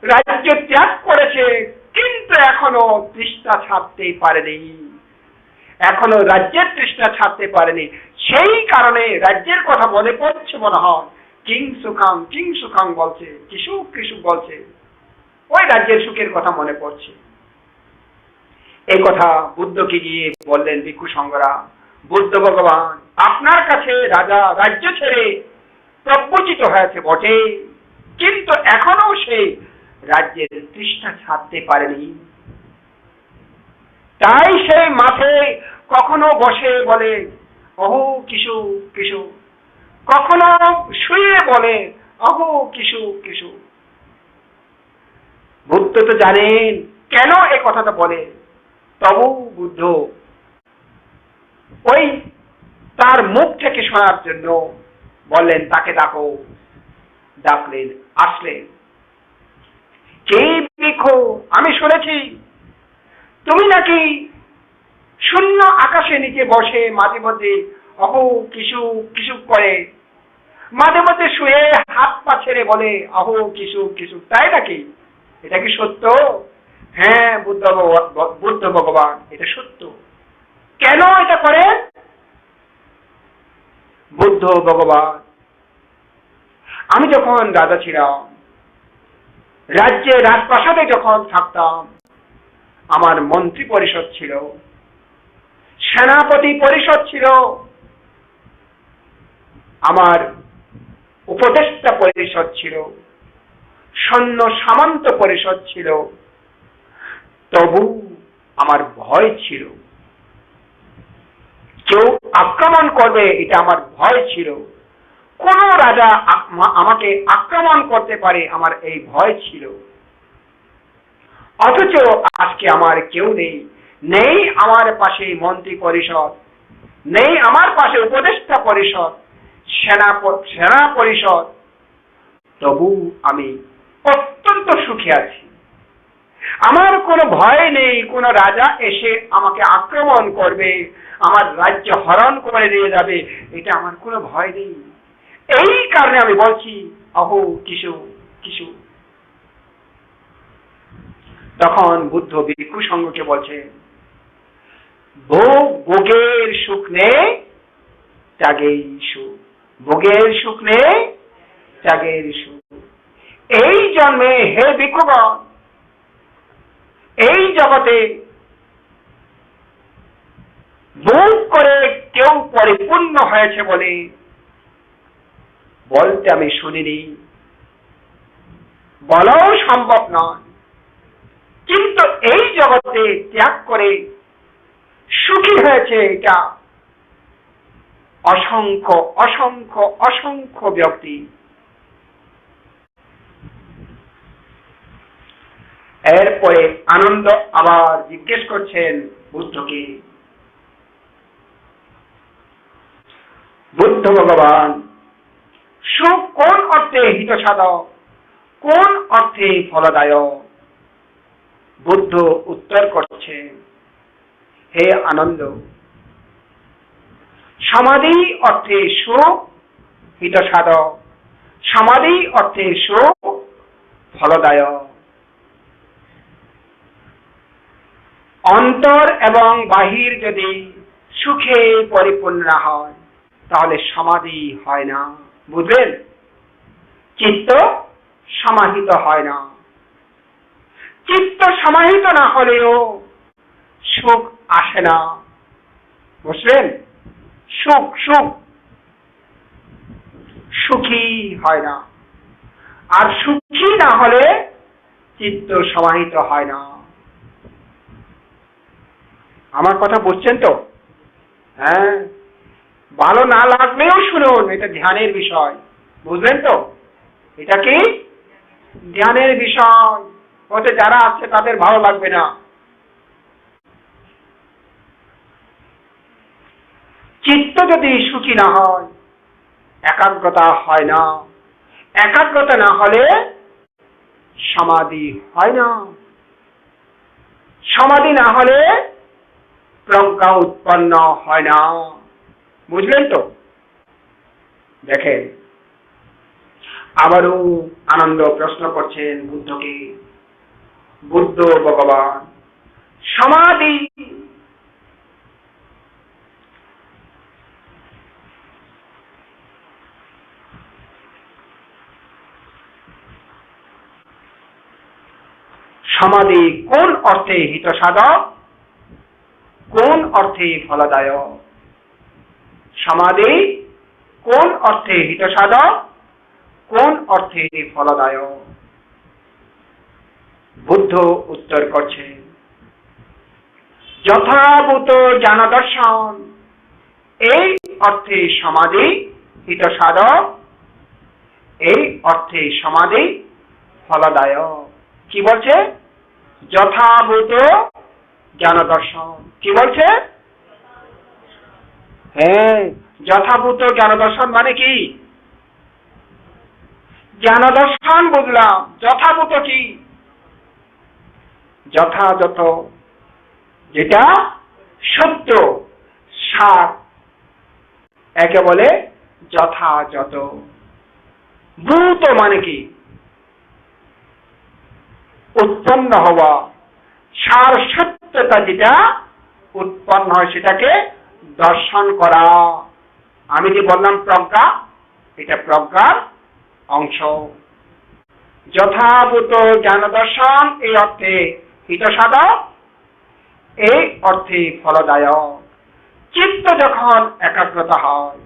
রাজ্য ত্যাগ করেছে, কিন্তু এখনো তৃষ্ণা ছাড়তে পারেনি, এখনো রাজ্যের তৃষ্ণা ছাড়তে পারেনি। সেই কারণে রাজ্যের কথা মনে পড়ছে মনে হয়, কিং সুখাম, কিং সুখাম বলছে, কিসুক কিসুক বলছে, ওই রাজ্যের সুখের কথা মনে পড়ছে। এই কথা বুদ্ধকে গিয়ে বললেন ভিক্ষু সংঘরা, বুদ্ধ ভগবান, আপনার কাছে রাজা রাজ্য ছেড়ে প্রব্রজিত হয়েছে বটে, কিন্তু এখনো সে রাজ্যের তৃষ্ণা ছাড়তে পারেনি। তাই সে মাঠে কখনো বসে বলে, অহো কিশু কিশু, কখনো শুয়ে বলে, অহো কিশু কিশু। বুদ্ধ তো জানেন কেন এই কথাটা বলে, তবু বুদ্ধ ওই তার মুখ থেকে শোনার জন্য বললেন, তাকে ডাকো। ডাকলেন, আসলেন। কে ভিক্ষু, আমি শুনেছি তুমি নাকি শূন্য আকাশের নিচে বসে মাঝে মধ্যে অহো কিশু কিশু করে, মাঝে মধ্যে শুয়ে হাত পা ছেড়ে বলে, অহো কিশু কিশু, তাই নাকি? এটা কি সত্য? হ্যাঁ বুদ্ধ ভগবান, এটা সত্য। কেন এটা করে? বুদ্ধ ভগবান, আমি যখন রাজা ছিলাম, রাজ্যে রাজপ্রাসাদে যখন থাকতাম, আমার মন্ত্রী পরিষদ ছিল, সেনাপতি পরিষদ ছিল, আমার উপদেষ্টা পরিষদ ছিল, সৈন্য সামন্ত পরিষদ ছিল, তবু আমার ভয় ছিল। কেউ আক্রমণ করবে এটা আমার ভয় ছিল। কোন রাজা আমাকে আক্রমণ করতে পারে, আমার এই ভয় ছিল। অথচ আজকে আমার কেউ নেই, নেই আমার পাশে মন্ত্রী পরিষদ, নেই আমার পাশে উপদেষ্টা পরিষদ, সেনা পরিষদ, তবু আমি অত্যন্ত সুখে আছি। আমার কোনো ভয় নেই কোন রাজা এসে আমাকে আক্রমণ করবে, আমার রাজ্য হরণ করে নিয়ে যাবে, এটা আমার কোনো ভয় নেই। এই কারণে আমি বলছি, অহো কিশু কিশু। তখন বুদ্ধ ভিক্ষু সংঘকে বলছে, ভোগের সুখ নেই, ত্যাগেই সুখ, ভোগের সুখ নেই, ত্যাগের সুখ। এই জন্মে হে ভিক্ষুগণ, এই জগতে ভোগ করে কেউ পরিপূর্ণ হয়েছে বলে বলতে আমি শুনিনি, বলাও সম্ভব নয়। কিন্তু এই জগতে ত্যাগ করে সুখী হয়েছে এটা অসংখ্য অসংখ্য অসংখ্য ব্যক্তি। এরপরে আনন্দ আবার জিজ্ঞেস করছেন বুদ্ধকে, বুদ্ধ ভগবান, সুখ কোন অর্থে হিতসাধক, কোন অর্থে ফলদায়ক? বুদ্ধ উত্তর করছে, হে আনন্দ, সমাধি অর্থে সুখ হিতসাধক, সমাধি অর্থে সুখ ফলদায়ক। অন্তর এবং বাহির যদি সুখে পরিপূর্ণ হয় তাহলে সমাধি হয় না, বুঝলেন? চিত্ত সমাহিত হয় না। চিত্ত সমাহিত না হলেও সুখ আসে না। বুঝলেন? সুখ সুখ সুখী হয় না, আর সুখী না হলে চিত্ত সমাহিত হয় না। আমার কথা বুঝছেন তো? হ্যাঁ, ভালো না লাগলেও শুনুন, এটা ধ্যানের বিষয়। বুঝলেন তো? এটা কি ধ্যানের বিষয়। হতে যারা আছে তাদের ভালো লাগবে না। চিত্ত যদি সুখী না হয়, একাগ্রতা হয় না। একাগ্রতা না হলে সমাধি হয় না। সমাধি না হলে প্রজ্ঞা উৎপন্ন হয় না। বুঝলেন তো? দেখেন, আবারও আনন্দ প্রশ্ন করছেন বুদ্ধকে। বুদ্ধ ভগবান, সমাধি সমাধি কোন অর্থে হিতসাধক, কোন অর্থে ফলদায়ক? সমাধি কোন অর্থে হিতসাধক, কোন অর্থে ফলদায়ক? বুদ্ধ উত্তর করছেন, যথাভূত জ্ঞান দর্শন, এই অর্থে সমাধি হিতসাধক, এই অর্থে সমাধি ফলদায়ক। কি বলছে? যথাভূত জ্ঞান দর্শন। কি বলছে? হ্যাঁ, যথাভূত জ্ঞান দর্শন মানে কি? জ্ঞান দর্শন বুঝলাম, যথাভূত কি? যথাযথ, যেটা সত্য, সার, একে বলে যথাযথ। ভূত মানে কি? উৎপন্ন হওয়া, সার সত্যতা যেটা উৎপন্ন হয় সেটাকে দর্শন করা। আমি যে বললাম প্রজ্ঞা, এটা প্রজ্ঞার অংশ। যথাভূত জ্ঞান দর্শন এই অর্থে হিতসাধক, এই অর্থে ফলদায়ক। চিত্ত যখন একাগ্রতা হয়,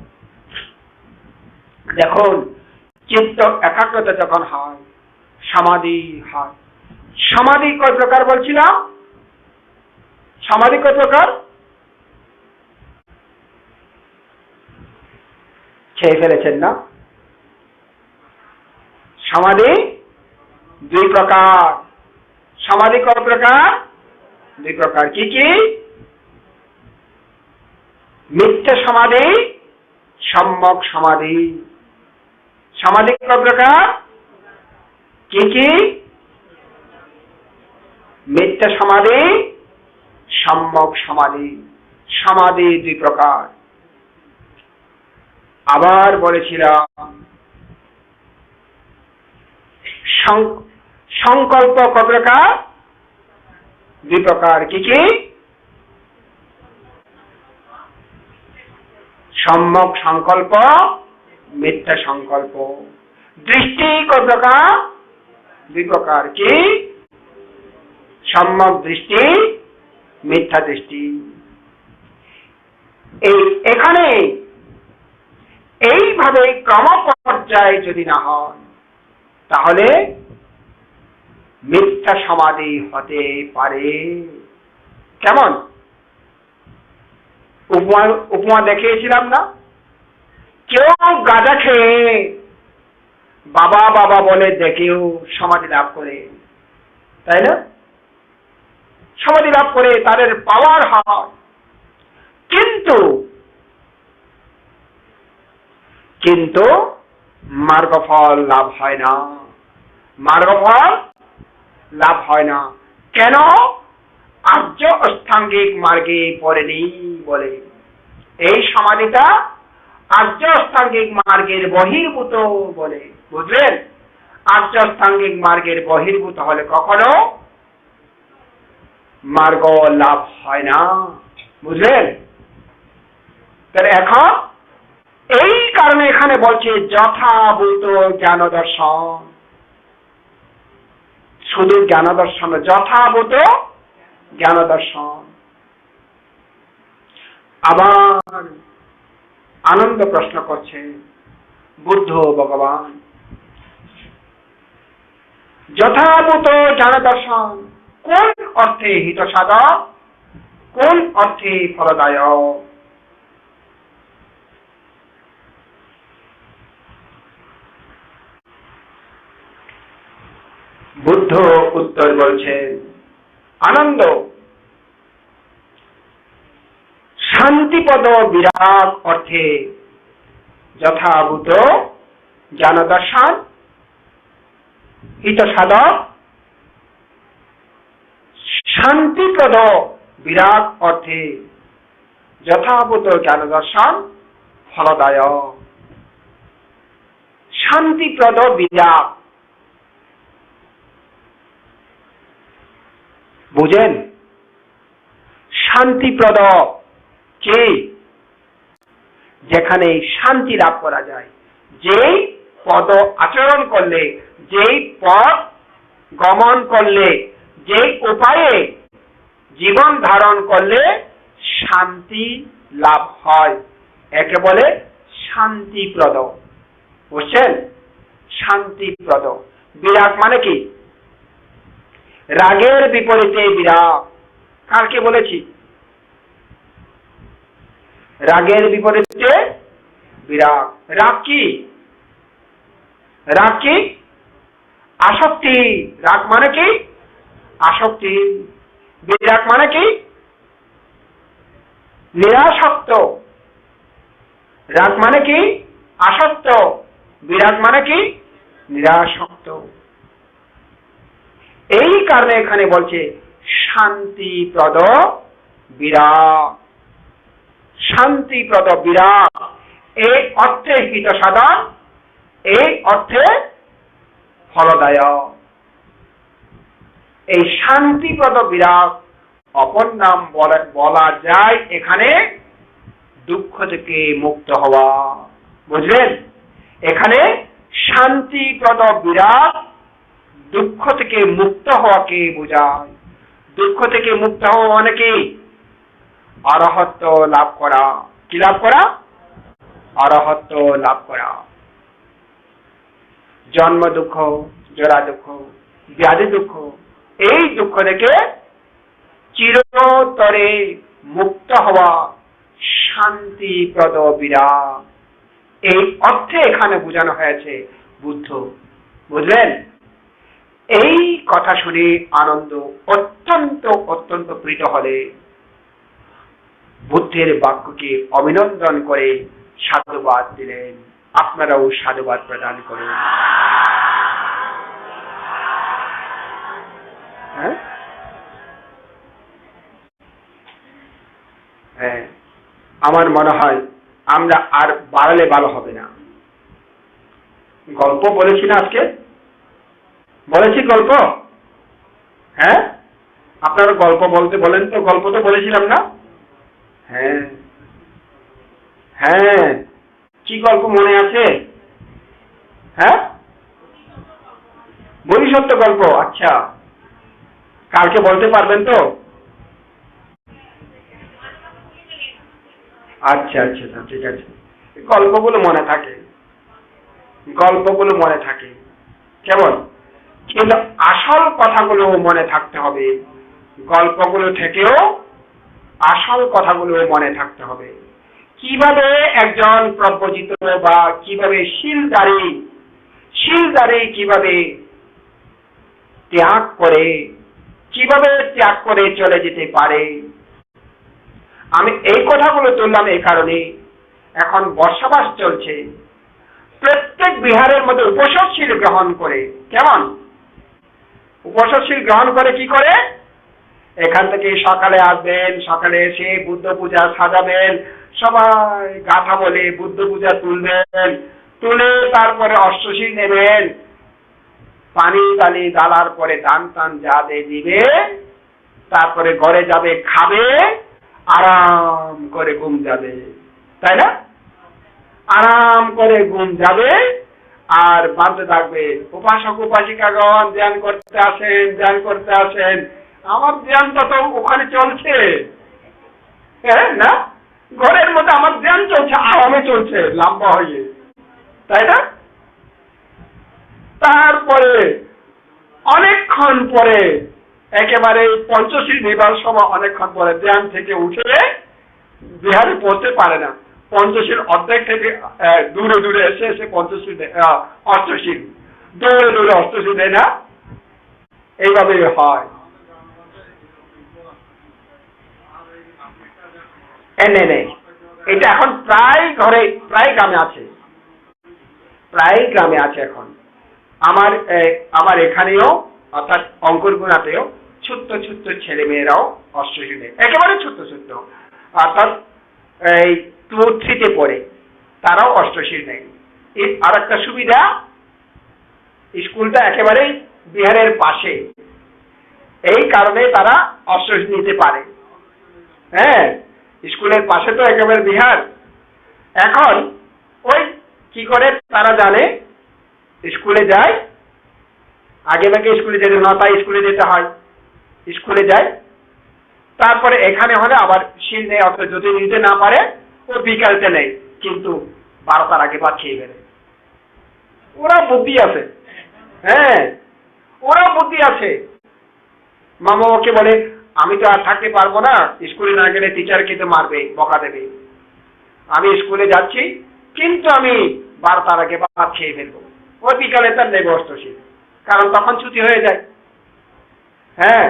দেখুন, চিত্ত একাগ্রতা যখন হয়, সমাধি হয়। সমাধি কয় প্রকার বলছিলাম? সমাধি কয় প্রকার? খেয়ে ফেলেছেন না? সমাধি দুই প্রকার। সমাধি কয় প্রকার? দুই প্রকার। কি কি? মিথ্যা সমাধি, সম্যক সমাধি। সমাধি কয় প্রকার? কি কি? মিথ্যা সমাধি, সম্যক সমাধি। সমাধি দুই প্রকার। আবার বলেছিলাম, সংকল্প কয় প্রকার? দুই প্রকার। কি কি? সম্যক সংকল্প, মিথ্যা সংকল্প। দৃষ্টি কয় প্রকার? দুই প্রকার। কি? সম্যক দৃষ্টি, মিথ্যা দৃষ্টি। এখানে এইভাবে ক্রম পর্যায়ে যদি না হয়, তাহলে মিথ্যা সমাধি হতে পারে। কেমন? উপমা দেখিয়েছিলাম না? কেউ গাঁজা খেয়ে বাবা বাবা বলে দেখেও সমাধি লাভ করে, তাই না? সমাধি লাভ করে তাদের পাওয়ার হয়, কিন্তু কিন্তু মার্গফল লাভ হয় না। মার্গফল লাভ হয় না। কেন? আর্য অষ্টাঙ্গিক মার্গে পড়েনি বলে। এই সমাধিটা আর্য অষ্টাঙ্গিক মার্গের বহির্ভূত বলে। বুঝলেন? আর্য অষ্টাঙ্গিক মার্গের বহির্ভূত হলে কখনো মার্গ লাভ হয় না। বুঝলেন? তাহলে এখন এই কারণে এখানে বলছে যথাভূত জ্ঞান দর্শন। শুধু জ্ঞান দর্শন, যথাভূত জ্ঞান দর্শন। আবার আনন্দ প্রশ্ন করছে বুদ্ধ ভগবান, যথাভূত জ্ঞান দর্শন কোন অর্থে হিত সাধক, কোন অর্থে ফলদায়ক? বুদ্ধ উত্তর বলছেন, আনন্দ, শান্তিপদ বিরাগ অর্থে যথাভূত জ্ঞান দর্শন হিত সাধক, শান্তিপ্রদ বিরাগ অর্থে যথাভূত জ্ঞান দর্শন ফলদায়ক। শান্তিপ্রদ বিরাগ বুঝেন? শান্তিপ্রদ কে? যেখানে শান্তি লাভ করা যায়, যেই পদ আচরণ করলে, যেই পথ গমন করলে, যেই উপায়ে জীবন ধারণ করলে শান্তি লাভ হয়, একে বলে শান্তিপ্রদ। বুঝছেন? শান্তিপ্রদ। বিরাগ মানে কি? রাগের বিপরীতে বিরাগ। কালকে বলেছি, রাগের বিপরীতে বিরাগ। রাগ কি? রাগ কি? আসক্তি। রাগ মানে কি? আসক্তি। বিরাগ মানে কি? নিরাসক্ত। রাগ মানে কি? আসক্ত। বিরাগ মানে কি? নিরাসক্ত। এই কারণে এখানে বলছে শান্তিপ্রদ বিরাগ। শান্তিপ্রদ বিরাগ এই অর্থে হিত সাধন, এই অর্থে ফলদায়ক। এই শান্তিপ্রদ বিরাগ অপর নাম বলা যায় এখানে দুঃখ থেকে মুক্ত হওয়া। বুঝলেন? এখানে শান্তিপ্রদ বিরাগ দুঃখ থেকে মুক্ত হওয়াকে বোঝায়। দুঃখ থেকে মুক্ত হওয়া মানে কি? অরহত্ব লাভ করা। কি লাভ করা? অরহত্ব লাভ করা। জন্ম দুঃখ, জরা দুঃখ, ব্যাধি দুঃখ, এই দুঃখ থেকে চিরতরে মুক্ত হওয়া শান্তিপ্রদ বিরাগ, এই অর্থে এখানে বোঝানো হয়েছে বুদ্ধ। বুঝলেন? এই কথা শুনে আনন্দ অত্যন্ত অত্যন্ত প্রীত হলে বুদ্ধের বাক্যকে অভিনন্দন করে সাধুবাদ দিলেন। আপনারাও সাধুবাদ প্রদান করুন। হ্যাঁ, আমার মনে হয় আমরা আর বাড়ালে ভালো হবে না। গল্প বলেছি না আজকে? বলেছি গল্প? হ্যাঁ, আপনারা গল্প বলতে বলেন তো। গল্প তো বলেছিলাম না? হ্যাঁ হ্যাঁ, কি গল্প মনে আছে? হ্যাঁ, ভবিষ্যৎ গল্প। আচ্ছা, কালকে বলতে পারবেন তো? আচ্ছা আচ্ছা, ঠিক আছে। গল্পগুলো মনে থাকে, গল্পগুলো মনে থাকে কেমন, কিন্তু আসল কথাগুলো মনে থাকতে হবে। গল্পগুলো থেকেও আসল কথাগুলো মনে থাকতে হবে। কিভাবে একজন প্রব্রজিত বা কিভাবে শিলদারি কিভাবে ত্যাগ করে চলে যেতে পারে। আমি এই কথাগুলো তুললাম এই কারণে, এখন বর্ষাবাস চলছে, প্রত্যেক বিহারের মধ্যে উপসর্শীল গ্রহণ করে। কেমন উপসর্শীল গ্রহণ করে? কি করে? এখান থেকে সকালে আসবেন, সকালে এসে বুদ্ধ পূজা সাজাবেন, সবাই গাথা বলে বুদ্ধ পূজা তুলবেন, তুলে তারপরে অষ্টশীল নেবেন, পানি টানি ডালার পরে দান টান যা দিবে, তারপরে ঘরে যাবে, খাবে, আরাম করে ঘুম যাবে। তাই না? আরাম করে ঘুম যাবে, আর বাঁধতে থাকবে, উপাসক উপাসিকাগণ ধ্যান করতে আসেন, ধ্যান করতে আসেন। আমার ধ্যানটা তো ওখানে চলছে, হ্যাঁ না, ঘরের মধ্যে আমার ধ্যান চলছে, আরামে চলছে লম্বা হয়ে, তাই না? তারপরে অনেকক্ষণ পরে একেবারে পঞ্চশীল নিবার সময় অনেকক্ষণ পরে ধ্যান থেকে উঠে বিহারে পড়তে পারে না, পঞ্চশীল অর্ধেক থেকে দূরে দূরে এসে এসে পঞ্চশীল অষ্টশীল, দূরে দূরে অষ্টশীল দেয় না, এইভাবে হয়। এটা এখন প্রায় ঘরে, প্রায় গ্রামে আছে, প্রায় গ্রামে আছে এখন। আমার এখানেও অর্থাৎ অঙ্কুরগুনাতেও ছোট্ট ছোট্ট ছেলে মেয়েরাও অষ্টশীলে, একেবারে ছোট্ট ছোট্ট, অর্থাৎ এই 2-3 পড়ে, তারাও অষ্টশীল নেই। আর একটা সুবিধা, স্কুলটা একেবারেই বিহারের পাশে, এই কারণে তারা অষ্টশীল নিতে পারে। হ্যাঁ, স্কুলের পাশে তো একেবারে বিহার। এখন ওই কি করে তারা জানে, স্কুলে যায়, আগে নাকি স্কুলে যেতে 9টায় স্কুলে যেতে হয়, স্কুলে যায়, তারপরে এখানে হলে আবার শীল নেই, অথবা যদি নিতে না পারে ও বিকালতে নেই, কিন্তু 12টার আগে ভাত খেয়ে গেলে। ওরা বুদ্ধি আছে, হ্যাঁ ওরা বুদ্ধি আছে। মামা ওকে বলে, আমি তো আর থাকতে পারবো না, স্কুলে না গেলে টিচারকে তো মারবে, বকা দেবে, আমি স্কুলে যাচ্ছি, কিন্তু আমি 12টার আগে ভাত খেয়ে ফেলবো। ও বিকালে তার নেবে অষ্টশীল, কারণ তখন ছুটি হয়ে যায়। হ্যাঁ,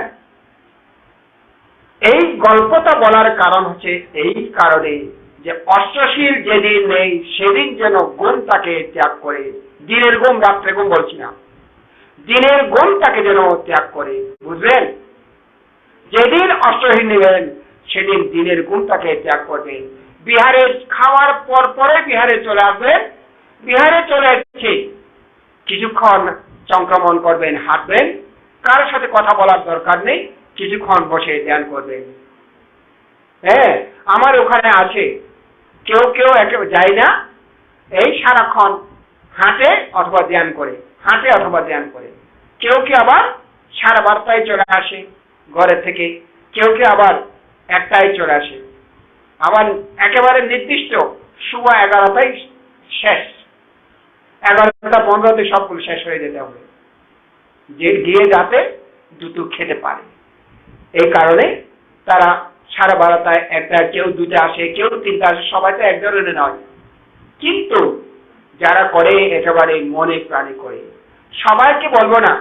এই গল্পটা বলার কারণ হচ্ছে এই কারণে যে অষ্টশীল যেদিন নেই সেদিন যেন ঘুমটাকে ত্যাগ করে, দিনের ঘুম রাত্রে ঘুম বলছি না, দিনের ঘুমটাকে যেন ত্যাগ করে, বুঝলেন? যেদিন অষ্টশীল নেবেন সেদিন দিনের ঘুমটাকে ত্যাগ করবেন। বিহারে খাওয়ার পর পরে বিহারে চলে আসবেন, বিহারে চলে এসেছে কিছুক্ষণ সংক্রমণ করবেন, হাঁটবেন, কারোর সাথে কথা বলার দরকার নেই, কিছুক্ষণ বসে ধ্যান করবেন। হ্যাঁ, আমার ওখানে আছে, কেউ কেউ একেবারে যায় না, এই সারাক্ষণ হাঁটে অথবা ধ্যান করে, হাঁটে অথবা ধ্যান করে। কেউ কেউ আবার 12:30টায় চলে আসে ঘরের থেকে, কেউ কেউ আবার 1টায় চলে আসে, আবার একেবারে নির্দিষ্ট 11:15টায় শেষ, 11:15তে সবগুলো শেষ হয়ে যেতে হবে, যে গিয়ে যাতে দুটো খেতে পারে। এই কারণে তারা 12:30টায়, 1টায়, কেউ 2টে আসে, কেউ 3টে আসে, সবাই তো এক ধরনের নয়, কিন্তু যারা করে একেবারে মনে প্রাণে করে, সবাইকে বলবো না,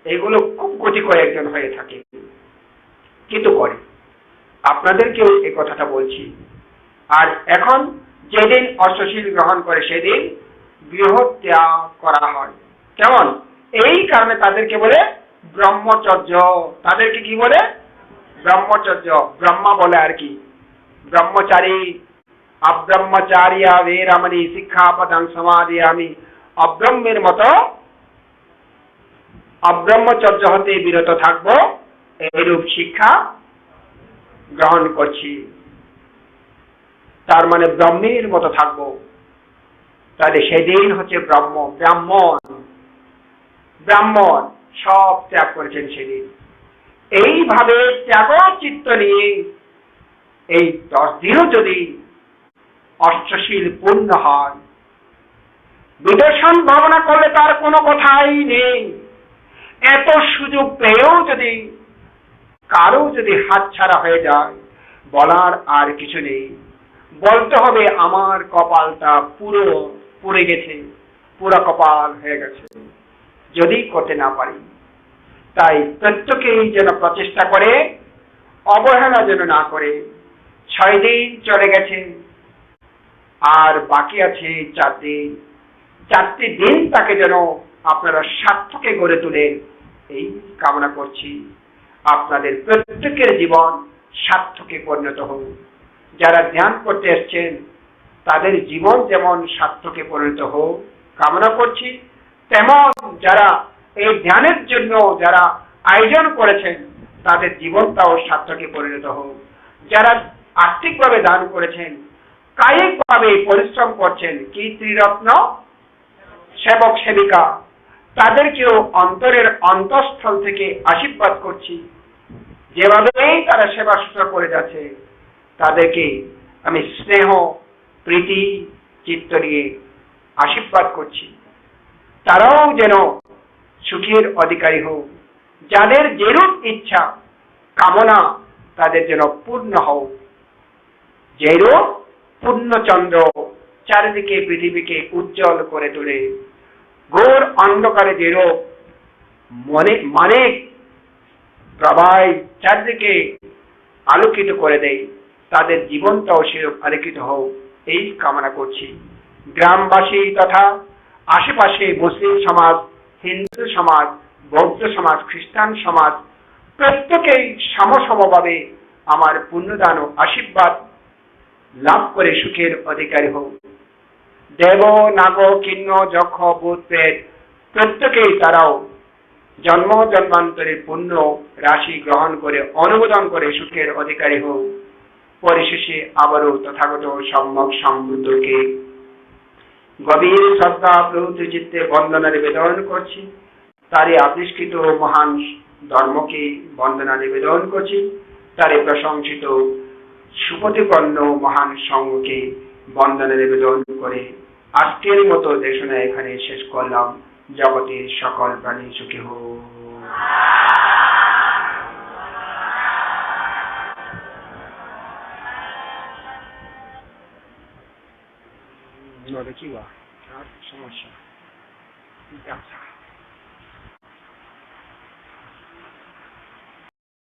এগুলো খুব গতি করে একজন হয়ে থাকে, কিন্তু করে। আপনাদেরকেও এই কথাটা বলছি। আর এখন যেদিন অষ্টশীল গ্রহণ করে সেদিন গৃহ ত্যাগ করা হয়। কেমন? এই কারণে তাদেরকে বলে ব্রহ্মচর্য। তাদেরকে কি বলে? ব্রহ্মচর্য। ব্রহ্মা বলে আর কি, ব্রহ্মচারী। অব্রহ্মচারিয়া বেরামণি শিক্ষাপদং সমাদিয়ামি। অব্রহ্মের মতো অব্রহ্মচর্য হতে বিরত থাকবো, এইরূপ শিক্ষা গ্রহণ করছি। তার মানে ব্রহ্মের মতো থাকবো। তাহলে সেদিন হচ্ছে ব্রাহ্মণ সব ত্যাগ করেছেন সেদিন। এইভাবে ত্যাগ চিত্ত নিয়ে এই 10 দিনও যদি অষ্টশীল পূর্ণ হয়, বিদর্শন ভাবনা করলে তার কোনো কথাই নেই। এত সুযোগ পেয়েও যদি কারো যদি হাতছাড়া হয়ে যায়, বলার আর কিছু নেই। বলতে হবে আমার কপালটা পুরো পুড়ে গেছে, পুরো কপাল হয়ে গেছে, যদি করতে না পারি। তাই প্রত্যেকেই যেন প্রচেষ্টা করে, অবহেলা যেন না করে। 6 দিন চলে গেছে, আর বাকি আছে 4 দিন। 4টি দিন তাকে যেন আপনারা সার্থকে গড়ে তোলেন, এই কামনা করছি। আপনাদের প্রত্যেকের জীবন সার্থকে পরিণত হোক। যারা ধ্যান করতে এসছেন তাদের জীবন যেমন সার্থকে পরিণত হোক কামনা করছি, তেমন যারা এই ধ্যানের জন্য যারা আয়োজন করেছেন তাদের জীবনটাও সার্থকে পরিণত হোক। যারা আর্থিকভাবে দান করেছেন, কায়িকভাবে পরিশ্রম করছেন, কি ত্রিরত্ন সেবক সেবিকা তাদেরকেও অন্তরের অন্তঃস্থল থেকে আশীর্বাদ করছি। যেভাবেই তারা সেবা শুশ্রূষা করে যাচ্ছে তাদেরকে আমি স্নেহ প্রীতি চিত্ত নিয়ে আশীর্বাদ করছি, তারাও যেন সুখের অধিকারী হোক। যাদের যেরূপ ইচ্ছা কামনা তাদের যেন পূর্ণ হোক। যেরূপ পূর্ণচন্দ্র চারিদিকে পৃথিবীকে উজ্জ্বল করে তোলে, ঘোর অন্ধকারে যেরূপ মানে প্রবাহ চারিদিকে আলোকিত করে দেয়, তাদের জীবনটাও সেরূপ আলোকিত হোক এই কামনা করছি। গ্রামবাসী তথা আশেপাশে মুসলিম সমাজ, হিন্দু সমাজ, বৌদ্ধ সমাজ, খ্রিস্টান সমাজ প্রত্যেকেই সমভাবে আমার পুণ্যদান ও আশীর্বাদ লাভ করে সুখের অধিকারী হোক। দেব নাগ কিন্ন যক্ষ ভূত প্রেত প্রত্যেকেই তারাও জন্ম জন্মান্তরের পুণ্য রাশি গ্রহণ করে অনুমোদন করে সুখের অধিকারী হোক। পরিশেষে আবারও তথাগত সম্যক সম্বুদ্ধকে গভীর শ্রদ্ধা প্রভূত চিত্তে বন্দনা নিবেদন করছি। তারই আবিষ্কৃত মহান ধর্মকে বন্দনা নিবেদন করছি। তারই প্রশংসিত সুপতিপন্ন মহান সঙ্গকে বন্দনা নিবেদন করে আজকের মতো দেশনা এখানে শেষ করলাম। জগতের সকল প্রাণী সুখী হোক। কি আর সমস্যা